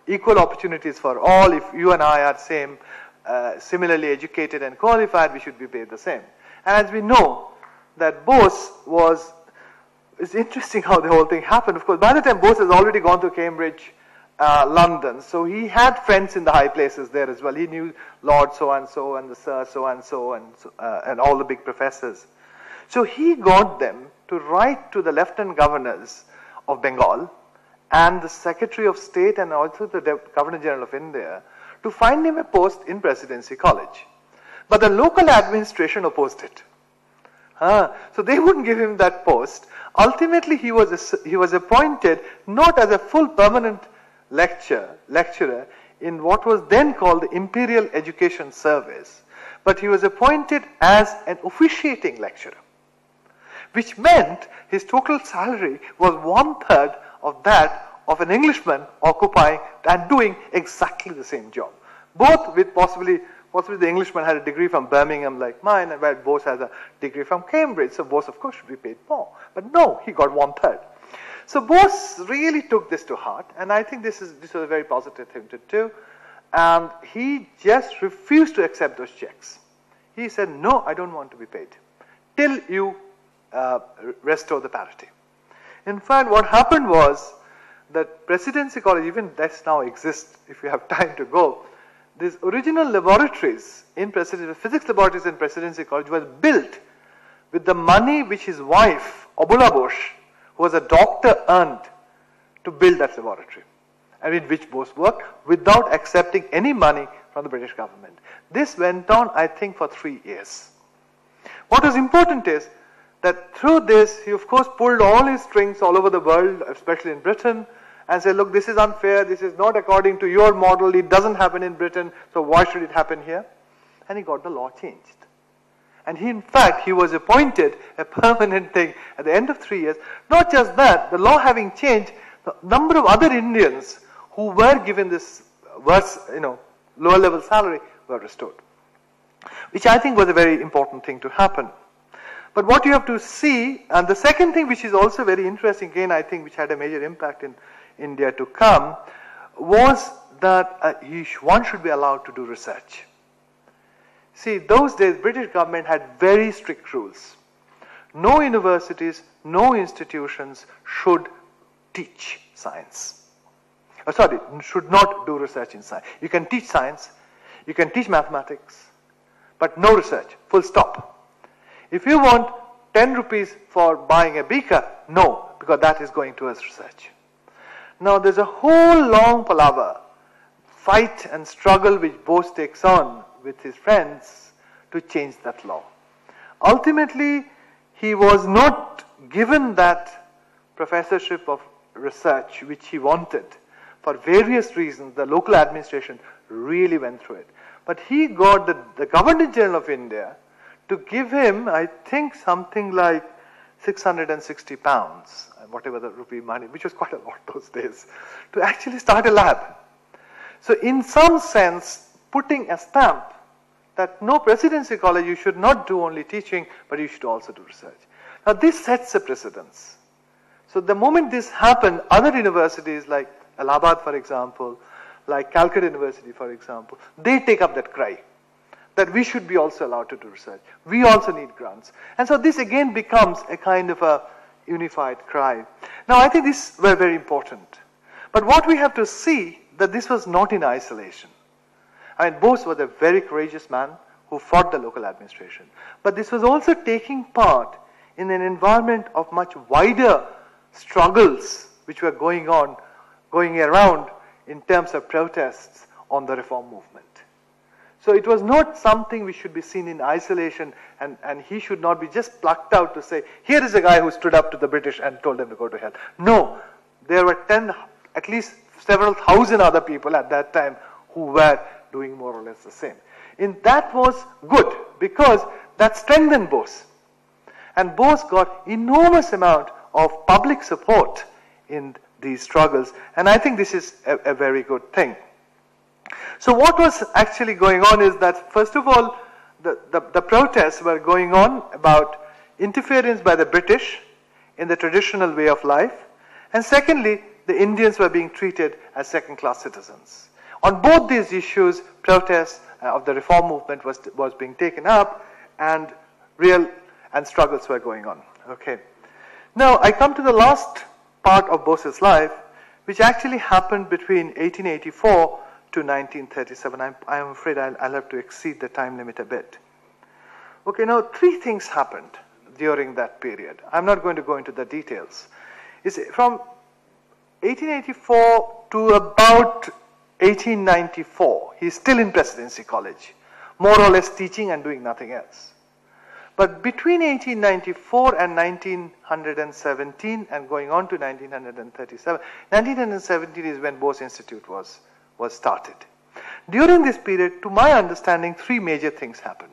equal opportunities for all. If you and I are similarly educated and qualified, we should be paid the same. And as we know, that Bose it's interesting how the whole thing happened. Of course, by the time Bose has already gone to Cambridge, London, so he had friends in the high places there as well. He knew Lord so-and-so and the Sir so-and-so and all the big professors. So he got them to write to the Lieutenant Governors of Bengal and the Secretary of State and also the Governor General of India to find him a post in Presidency College. But the local administration opposed it. So they wouldn't give him that post. Ultimately, he was appointed not as a full permanent lecturer in what was then called the Imperial Education Service, but he was appointed as an officiating lecturer, which meant his total salary was 1/3 of that of an Englishman occupying and doing exactly the same job. Both with possibly the Englishman had a degree from Birmingham like mine, and while Bose has a degree from Cambridge, so Bose of course should be paid more. But no, he got 1/3. So Bose really took this to heart, and I think this was a very positive thing to do. And he just refused to accept those checks. He said, no, I don't want to be paid till you restore the parity. In fact, what happened was that Presidency College, even that now exists if you have time to go, these original laboratories in physics laboratories in Presidency College was built with the money which his wife, Obula Bose, who was a doctor, earned to build that laboratory, and in which Bose worked without accepting any money from the British government. This went on, I think, for 3 years. What was important is that through this, he of course pulled all his strings all over the world, especially in Britain, and said, look, this is unfair, this is not according to your model, it doesn't happen in Britain, so why should it happen here? And he got the law changed. And in fact, he was appointed a permanent thing at the end of 3 years. Not just that, the law having changed, the number of other Indians who were given this worse, lower level salary were restored, which I think was a very important thing to happen. But what you have to see, and the second thing which is also very interesting, again I think which had a major impact in India to come, was that one should be allowed to do research. See, those days British government had very strict rules. No universities, no institutions should teach science. Should not do research in science. You can teach science, you can teach mathematics, but no research, full stop. If you want 10 rupees for buying a beaker, no, because that is going towards research. Now there's a whole long palaver, fight and struggle which Bose takes on with his friends to change that law. Ultimately, he was not given that professorship of research which he wanted. For various reasons, the local administration really went through it. But he got the Governor General of India to give him, I think, something like 660 pounds, whatever the rupee money, which was quite a lot those days, to actually start a lab. So in some sense, putting a stamp that no Presidency College, you should not do only teaching, but you should also do research. Now this sets a precedence. So the moment this happened, other universities like Allahabad, for example, like Calcutta University, for example, they take up that cry that we should be also allowed to do research. We also need grants. And so this again becomes a kind of a unified cry. Now I think these were very important. But what we have to see that this was not in isolation. I mean, Bose was a very courageous man who fought the local administration. But this was also taking part in an environment of much wider struggles which were going around in terms of protests on the reform movement. So it was not something which should be seen in isolation, and he should not be just plucked out to say, here is a guy who stood up to the British and told them to go to hell. No, there were at least several thousand other people at that time who were doing more or less the same. And that was good because that strengthened Bose. And Bose got enormous amount of public support in these struggles, and I think this is a very good thing. So what was actually going on is that, first of all, the protests were going on about interference by the British in the traditional way of life, and secondly, the Indians were being treated as second-class citizens. On both these issues, protests of the reform movement was being taken up, and struggles were going on. Okay. Now I come to the last part of Bose's life, which actually happened between 1884 to 1937. I'm afraid I'll have to exceed the time limit a bit. Okay, now 3 things happened during that period. I'm not going to go into the details. From 1884 to about 1894, he's still in Presidency College, more or less teaching and doing nothing else. But between 1894 and 1917 and going on to 1937, 1917 is when Bose Institute was started. During this period, to my understanding, three major things happened.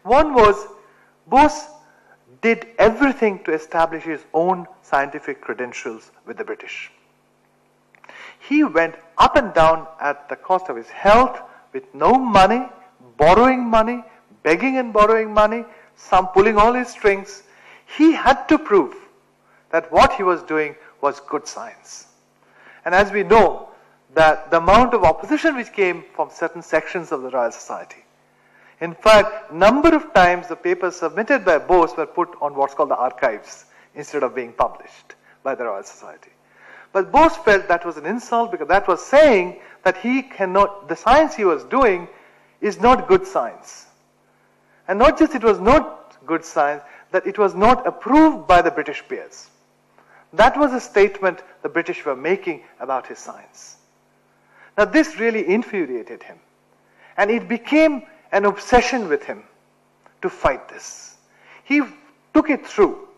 One was Bose did everything to establish his own scientific credentials with the British. He went up and down at the cost of his health with no money, borrowing money, begging and borrowing money, some pulling all his strings. He had to prove that what he was doing was good science. And as we know, that the amount of opposition which came from certain sections of the Royal Society. In fact, number of times the papers submitted by Bose were put on what's called the archives instead of being published by the Royal Society. But Bose felt that was an insult because that was saying that he cannot, the science he was doing is not good science. And not just it was not good science, that it was not approved by the British peers. That was a statement the British were making about his science. Now this really infuriated him. And it became an obsession with him to fight this. He took it through.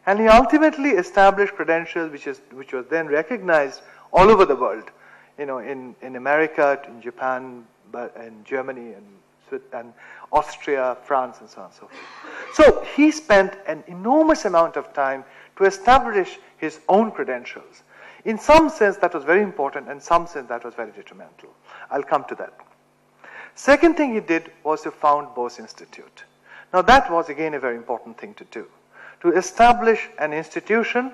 And he ultimately established credentials which was then recognized all over the world. You know, in America, in Japan, in Germany, and Austria, France, and so on and so forth. So he spent an enormous amount of time to establish his own credentials. In some sense, that was very important, and in some sense, that was very detrimental. I'll come to that. Second thing he did was to found Bose Institute. Now that was again a very important thing to do. To establish an institution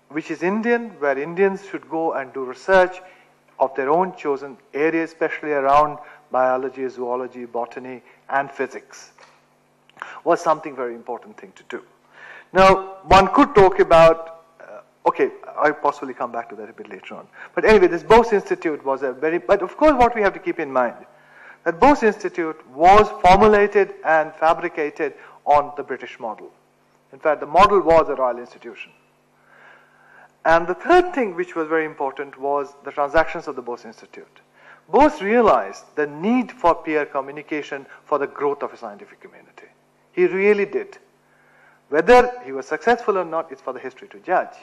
which is Indian, where Indians should go and do research of their own chosen area, especially around biology, zoology, botany, and physics, was something very important thing to do. Now, one could talk about, okay, I'll possibly come back to that a bit later on. But anyway, this Bose Institute was but of course what we have to keep in mind, that Bose Institute was formulated and fabricated on the British model. In fact, the model was a royal institution. And the third thing which was very important was the transactions of the Bose Institute. Bose realized the need for peer communication for the growth of a scientific community. He really did. Whether he was successful or not is for the history to judge.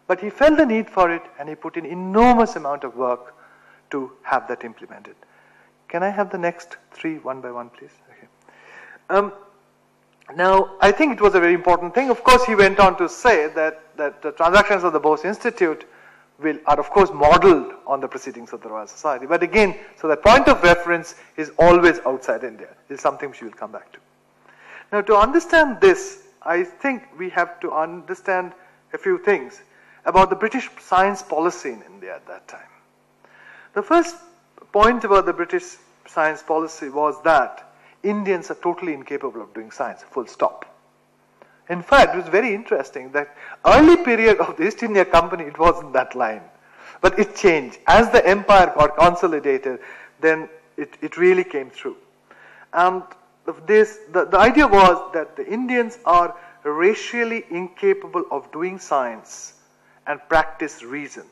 But he felt the need for it, and he put in enormous amount of work to have that implemented. Can I have the next three one by one, please? Okay. Now, I think it was a very important thing. Of course, he went on to say that the transactions of the Bose Institute are of course modeled on the proceedings of the Royal Society. But again, so the point of reference is always outside India. This is something which we will come back to. Now, to understand this, I think we have to understand a few things about the British science policy in India at that time. The first point about the British science policy was that Indians are totally incapable of doing science, full stop. In fact, it was very interesting that early period of the East India Company, it wasn't that line. But it changed. As the empire got consolidated, then it really came through. And the idea was that the Indians are racially incapable of doing science and practice reason.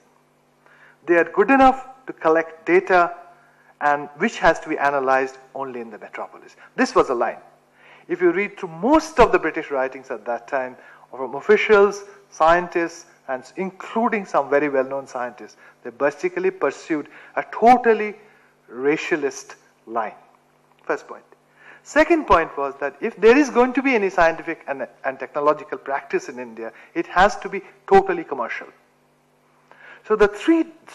They are good enough to collect data, and which has to be analyzed only in the metropolis. This was a line. If you read through most of the British writings at that time, from officials, scientists, and including some very well-known scientists, they basically pursued a totally racialist line. First point. Second point was that if there is going to be any scientific and technological practice in India, it has to be totally commercial. So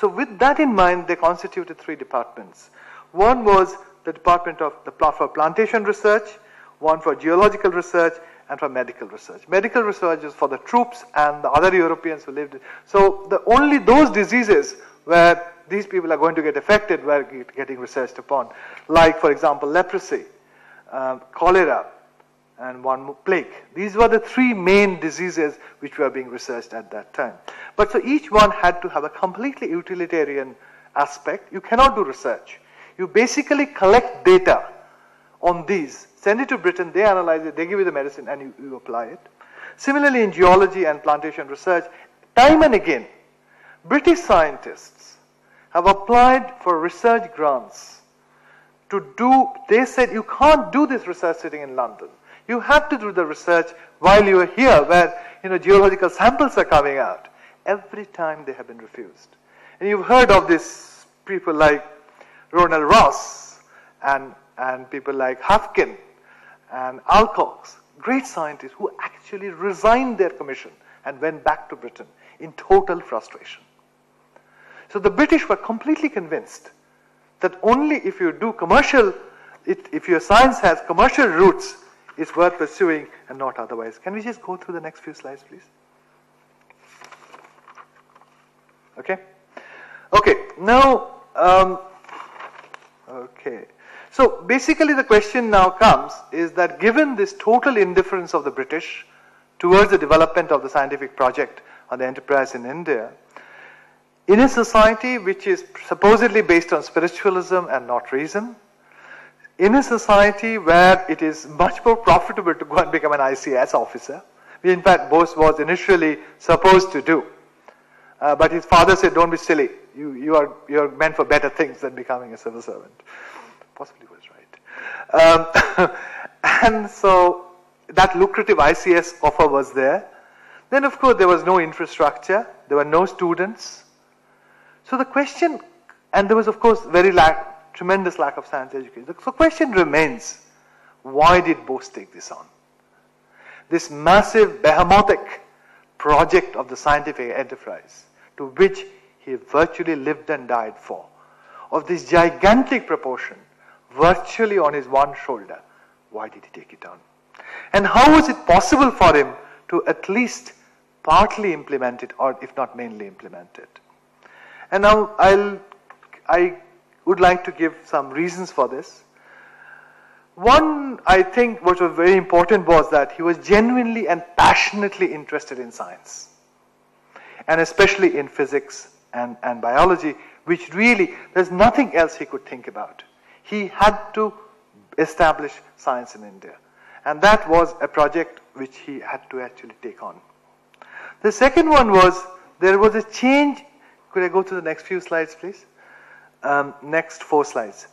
with that in mind, they constituted three departments. One was the department for plantation research, one for geological research, and for medical research. Medical research is for the troops and the other Europeans who lived. So only those diseases where these people are going to get affected were getting researched upon, like for example leprosy, cholera, and one plague. These were the three main diseases which were being researched at that time. But so each one had to have a completely utilitarian aspect. You cannot do research. You basically collect data on these, send it to Britain, they analyze it, they give you the medicine, and you apply it. Similarly, in geology and plantation research, time and again, British scientists have applied for research grants to do, they said you can't do this research sitting in London. You have to do the research while you are here, where geological samples are coming out. Every time they have been refused. And you've heard of these people like Ronald Ross and people like Hafkin and Alcox, great scientists who actually resigned their commission and went back to Britain in total frustration. So the British were completely convinced that only if you do commercial, if your science has commercial roots, it's worth pursuing and not otherwise. Can we just go through the next few slides, please? Okay. Okay. Now, okay. So basically the question now comes is that given this total indifference of the British towards the development of the scientific project or the enterprise in India, in a society which is supposedly based on spiritualism and not reason, in a society where it is much more profitable to go and become an ICS officer, which in fact Bose was initially supposed to do, but his father said, don't be silly, you're meant for better things than becoming a civil servant. Possibly was right. And so that lucrative ICS offer was there. Then of course there was no infrastructure, there were no students. So the question, and there was of course tremendous lack of science education. So the question remains, why did Bose take this on? This massive behemoths project of the scientific enterprise, to which he virtually lived and died for, of this gigantic proportion, virtually on his one shoulder. Why did he take it on? And how was it possible for him to at least partly implement it, or if not mainly implement it? And now I would like to give some reasons for this. One, I think, what was very important was that he was genuinely and passionately interested in science, and especially in physics and biology, which really, there's nothing else he could think about. He had to establish science in India, and that was a project which he had to actually take on. The second one was, there was a change. Could I go to the next few slides, please? Next 4 slides.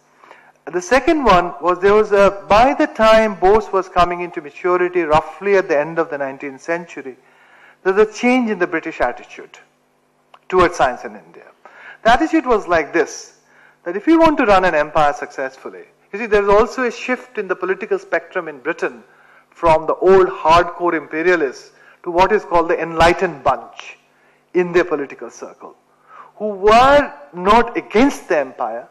The second one was, by the time Bose was coming into maturity, roughly at the end of the 19th century, there was a change in the British attitude towards science in India. The attitude was like this, that if you want to run an empire successfully, you see, there's also a shift in the political spectrum in Britain from the old hardcore imperialists to what is called the enlightened bunch in their political circle, who were not against the empire,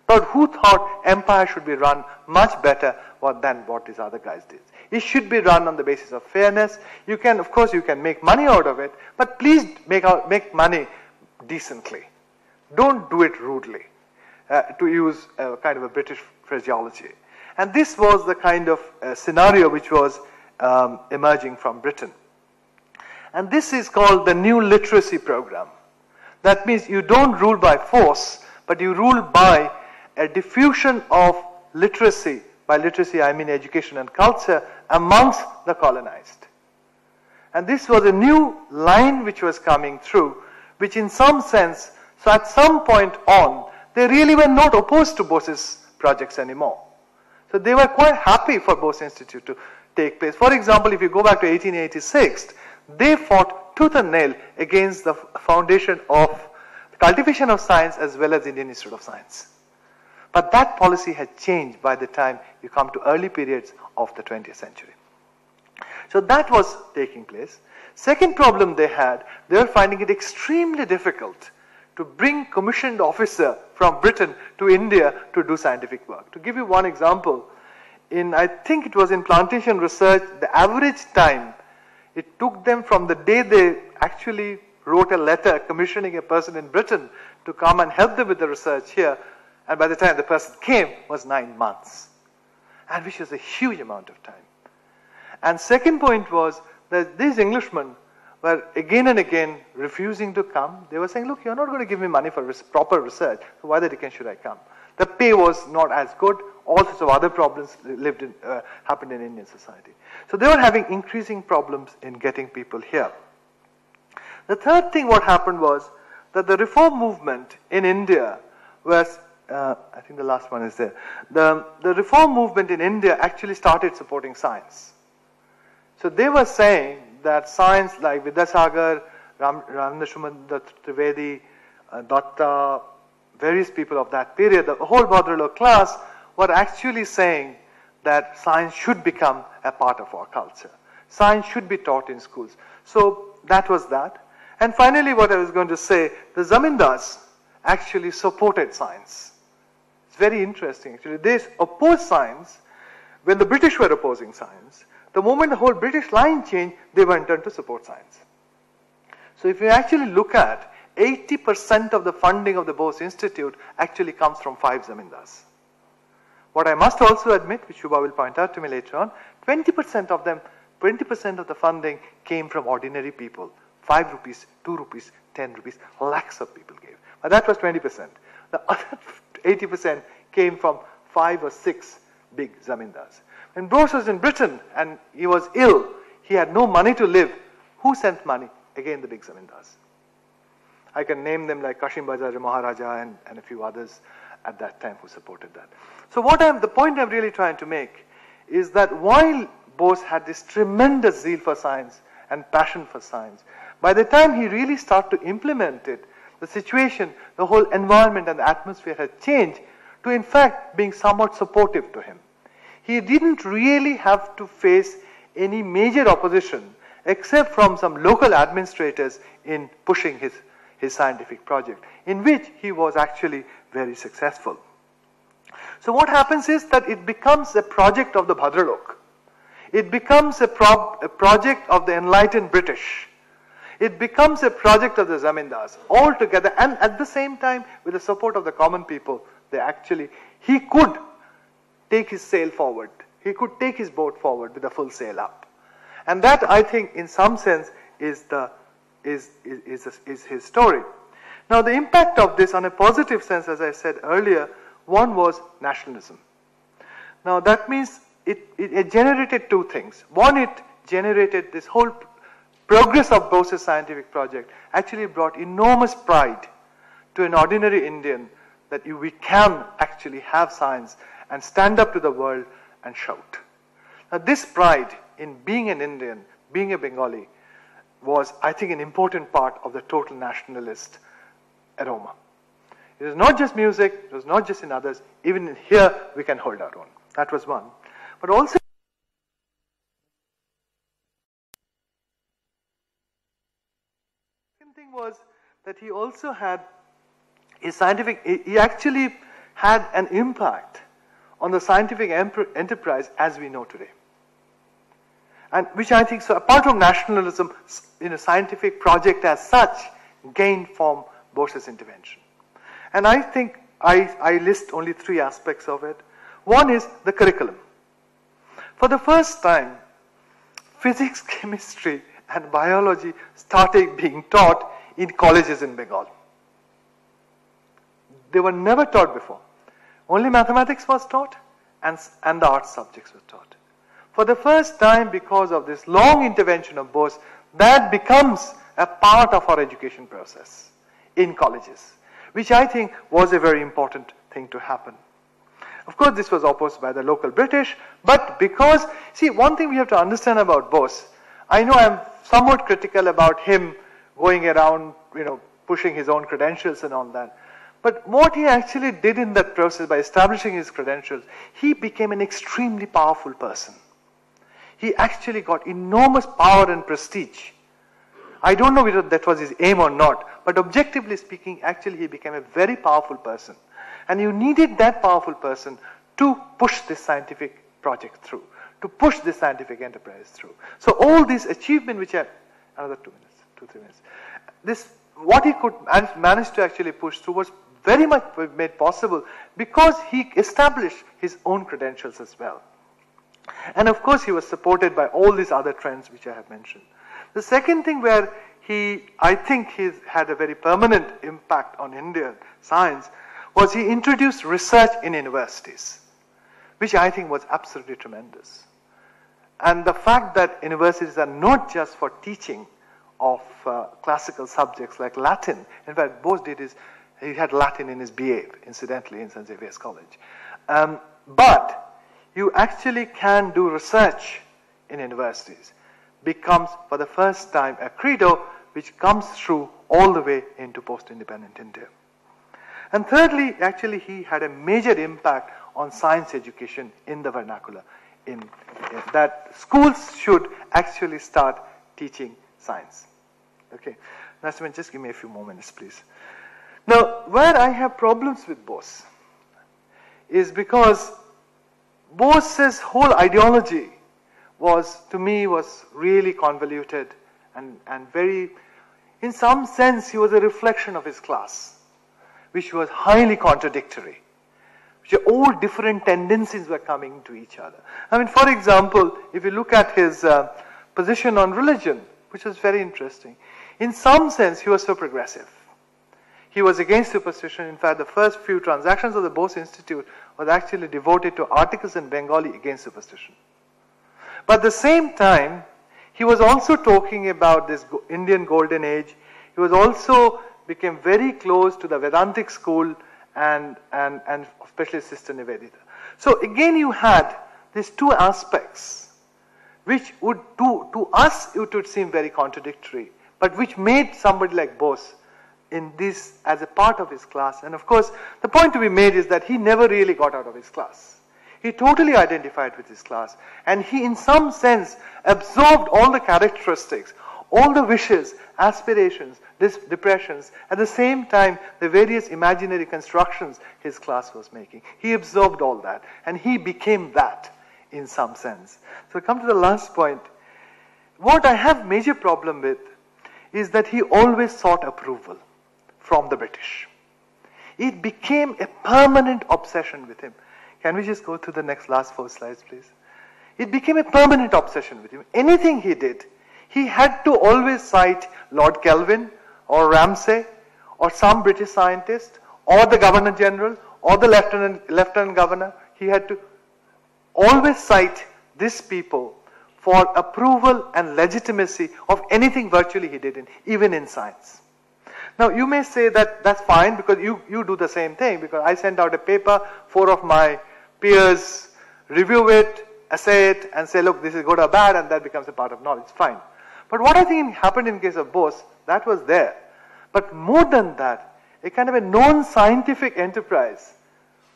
but who thought empire should be run much better than what these other guys did. It should be run on the basis of fairness. You can, of course, you can make money out of it, but please make money decently. Don't do it rudely, to use a kind of a British phraseology. And this was the kind of scenario which was emerging from Britain. And this is called the New Literacy Program. That means you don't rule by force, but you rule by a diffusion of literacy. By literacy, I mean education and culture amongst the colonized. And this was a new line which was coming through, which in some sense, so at some point on, they really were not opposed to Bose's projects anymore. So they were quite happy for Bose Institute to take place. For example, if you go back to 1886, they fought tooth and nail against the foundation of the cultivation of science as well as Indian Institute of Science. But that policy had changed by the time you come to early periods of the 20th century. So that was taking place. Second problem they were finding it extremely difficult to bring commissioned officer from Britain to India to do scientific work. To give you one example, I think it was in plantation research, the average time it took them from the day they actually wrote a letter commissioning a person in Britain to come and help them with the research here, and by the time the person came was 9 months, and which was a huge amount of time. And second point was that these Englishmen were again and again refusing to come. They were saying, look, you're not going to give me money for proper research, so why the dickens should I come? The pay was not as good. All sorts of other problems happened in Indian society. So they were having increasing problems in getting people here. The third thing what happened was that the reform movement in India was, I think the last one is there. The reform movement in India actually started supporting science. So they were saying that science like Vidyasagar, Ramnashuman Trivedi, Datta, various people of that period, the whole Bhadralok class, were actually saying that science should become a part of our culture. Science should be taught in schools. So that was that. And finally, what I was going to say, the Zamindars actually supported science. It's very interesting, actually. They opposed science when the British were opposing science. The moment the whole British line changed, they went on to support science. So if you actually look at 80% of the funding of the Bose Institute actually comes from 5 Zamindars. What I must also admit, which Shubha will point out to me later on, 20% of them, 20% of the funding came from ordinary people. 5 rupees, 2 rupees, 10 rupees, lakhs of people gave. But that was 20%. The other 80% came from 5 or 6 big Zamindars. When Bose was in Britain and he was ill, he had no money to live. Who sent money? Again, the big Zamindars. I can name them like Kashim Bazar Maharaja and a few others at that time who supported that. So the point I'm really trying to make is that while Bose had this tremendous zeal for science and passion for science, by the time he really started to implement it, the situation, the whole environment and the atmosphere had changed to in fact being somewhat supportive to him. He didn't really have to face any major opposition except from some local administrators in pushing his scientific project, in which he was actually very successful. So what happens is that it becomes a project of the Bhadralok. It becomes a project of the enlightened British. It becomes a project of the Zamindars all together, and at the same time, with the support of the common people, he could take his sail forward. He could take his boat forward with a full sail up. And that, I think, in some sense, is his story. Now, the impact of this on a positive sense, as I said earlier, one was nationalism. Now, that means it generated 2 things. One, it generated this whole progress of Bose's scientific project actually brought enormous pride to an ordinary Indian that we can actually have science and stand up to the world and shout. Now, this pride in being an Indian, being a Bengali, was, I think, an important part of the total nationalist aroma. It is not just music, it was not just in others, even in here we can hold our own. That was one. But also, the second thing was that he also had he actually had an impact on the scientific enterprise as we know today. And which I think, so apart from nationalism, in a scientific project as such, gained from Bose's intervention. And I think I list only 3 aspects of it. One is the curriculum. For the first time, physics, chemistry, and biology started being taught in colleges in Bengal. They were never taught before. Only mathematics was taught and the arts subjects were taught. For the first time, because of this long intervention of Bose, that becomes a part of our education process in colleges, which I think was a very important thing to happen. Of course, this was opposed by the local British, but because, see, one thing we have to understand about Bose, I know I'm somewhat critical about him going around, pushing his own credentials and all that. But what he actually did in that process by establishing his credentials, he became an extremely powerful person. He actually got enormous power and prestige. I don't know whether that was his aim or not, but objectively speaking, actually he became a very powerful person. And you needed that powerful person to push this scientific project through, to push this scientific enterprise through. So all these achievements, which are, another 2 minutes, what he could manage to actually push through was very much made possible because he established his own credentials as well. And of course, he was supported by all these other trends which I have mentioned. The second thing where I think he had a very permanent impact on Indian science was he introduced research in universities, which I think was absolutely tremendous. And the fact that universities are not just for teaching of classical subjects like Latin. In fact, Bose he had Latin in his BA, incidentally, in St. Xavier's College. But you actually can do research in universities. Becomes, for the first time, a credo which comes through all the way into post-independent India. And thirdly, actually, he had a major impact on science education in the vernacular, in that schools should actually start teaching science. Okay, Narasimhan, just give me a few more minutes, please. Now, where I have problems with Bose is because Bose's whole ideology was, to me, was really convoluted and very, in some sense, he was a reflection of his class, which was highly contradictory. All different tendencies were coming to each other. I mean, for example, if you look at his position on religion, which was very interesting, in some sense, he was so progressive. He was against superstition. In fact, the first few transactions of the Bose Institute was actually devoted to articles in Bengali against superstition. But at the same time, he was also talking about this Indian golden age. He was also became very close to the Vedantic school and especially Sister Nivedita. So again, you had these two aspects, which would to us it would seem very contradictory, but which made somebody like Bose in this as a part of his class. And of course, the point to be made is that he never really got out of his class. He totally identified with his class, and he in some sense absorbed all the characteristics, all the wishes, aspirations, depressions, at the same time the various imaginary constructions his class was making. He absorbed all that, and he became that in some sense. So come to the last point. What I have major problem with is that he always sought approval from the British. It became a permanent obsession with him. Can we just go to the last 4 slides, please? It became a permanent obsession with him. Anything he did, he had to always cite Lord Kelvin or Ramsay or some British scientist or the Governor General or the Lieutenant Governor. He had to always cite these people for approval and legitimacy of anything virtually he did, even in science. Now, you may say that that's fine because you do the same thing, because I send out a paper, 4 of my peers review it, assay it, and say, look, this is good or bad, and that becomes a part of knowledge. Fine. But what I think happened in case of Bose, that was there. But more than that, a kind of a non-scientific enterprise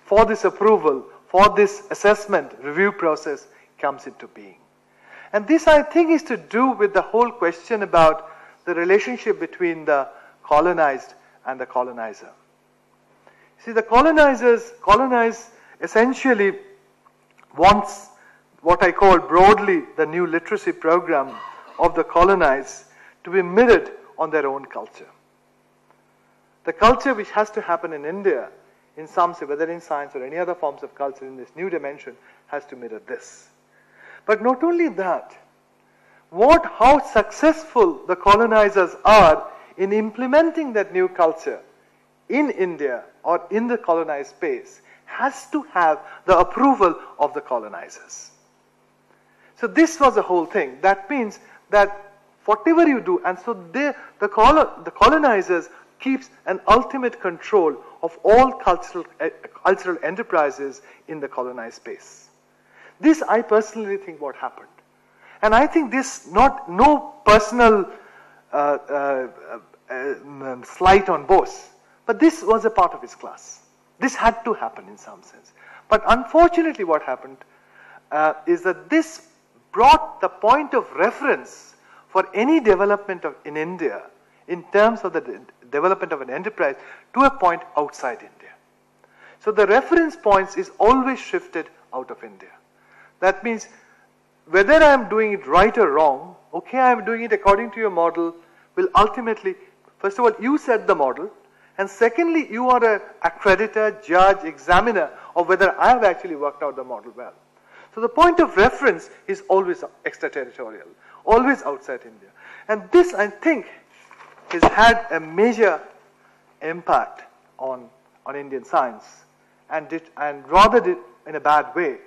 for this approval, for this assessment, review process comes into being. And this, I think, is to do with the whole question about the relationship between the colonized and the colonizer. See, the colonize essentially wants what I call broadly the new literacy program of the colonized to be mirrored on their own culture. The culture which has to happen in India, in some way, whether in science or any other forms of culture in this new dimension, has to mirror this. But not only that, how successful the colonizers are in implementing that new culture in India or in the colonized space has to have the approval of the colonizers. So this was the whole thing. That means that whatever you do, and so the colonizers keeps an ultimate control of all cultural enterprises in the colonized space. This I personally think what happened. And I think this no personal slight on Bose, but this was a part of his class. This had to happen in some sense. But unfortunately what happened is that this brought the point of reference for any development in India in terms of the development of an enterprise to a point outside India. So the reference points is always shifted out of India. That means whether I am doing it right or wrong, okay, I am doing it according to your model, will ultimately, first of all, you set the model, and secondly, you are an accreditor, judge, examiner of whether I have actually worked out the model well. So the point of reference is always extraterritorial, always outside India. And this, I think, has had a major impact on Indian science, and rather did in a bad way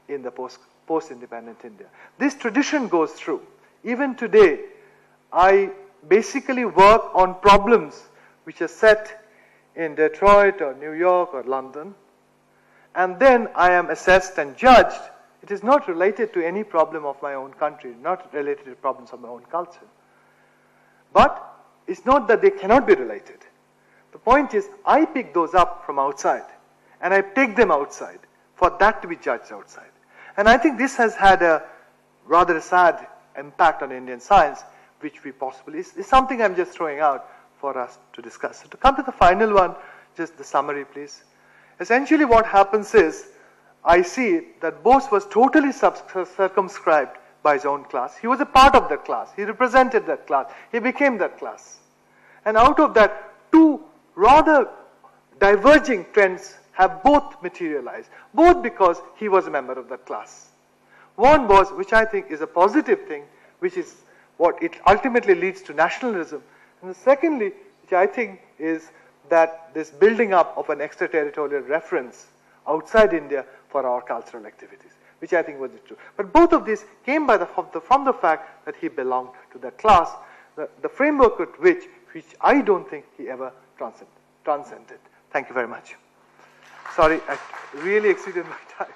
in the post-independent India. This tradition goes through. Even today, I basically work on problems which are set in Detroit or New York or London, and then I am assessed and judged. It is not related to any problem of my own country, not related to problems of my own culture. But it's not that they cannot be related. The point is, I pick those up from outside and I take them outside for that to be judged outside. And I think this has had a rather sad impact on Indian science, which we possibly, is something I'm just throwing out for us to discuss. So to come to the final one, just the summary, please. Essentially what happens is, I see that Bose was totally circumscribed by his own class. He was a part of that class. He represented that class. He became that class. And out of that, two rather diverging trends have both materialized, both because he was a member of that class. One was, which I think is a positive thing, which is what it ultimately leads to nationalism. And the secondly, which I think is that this building up of an extraterritorial reference outside India for our cultural activities, which I think was true. But both of these came by from the fact that he belonged to that class, the framework at which I don't think he ever transcended. Thank you very much. Sorry, I really exceeded my time.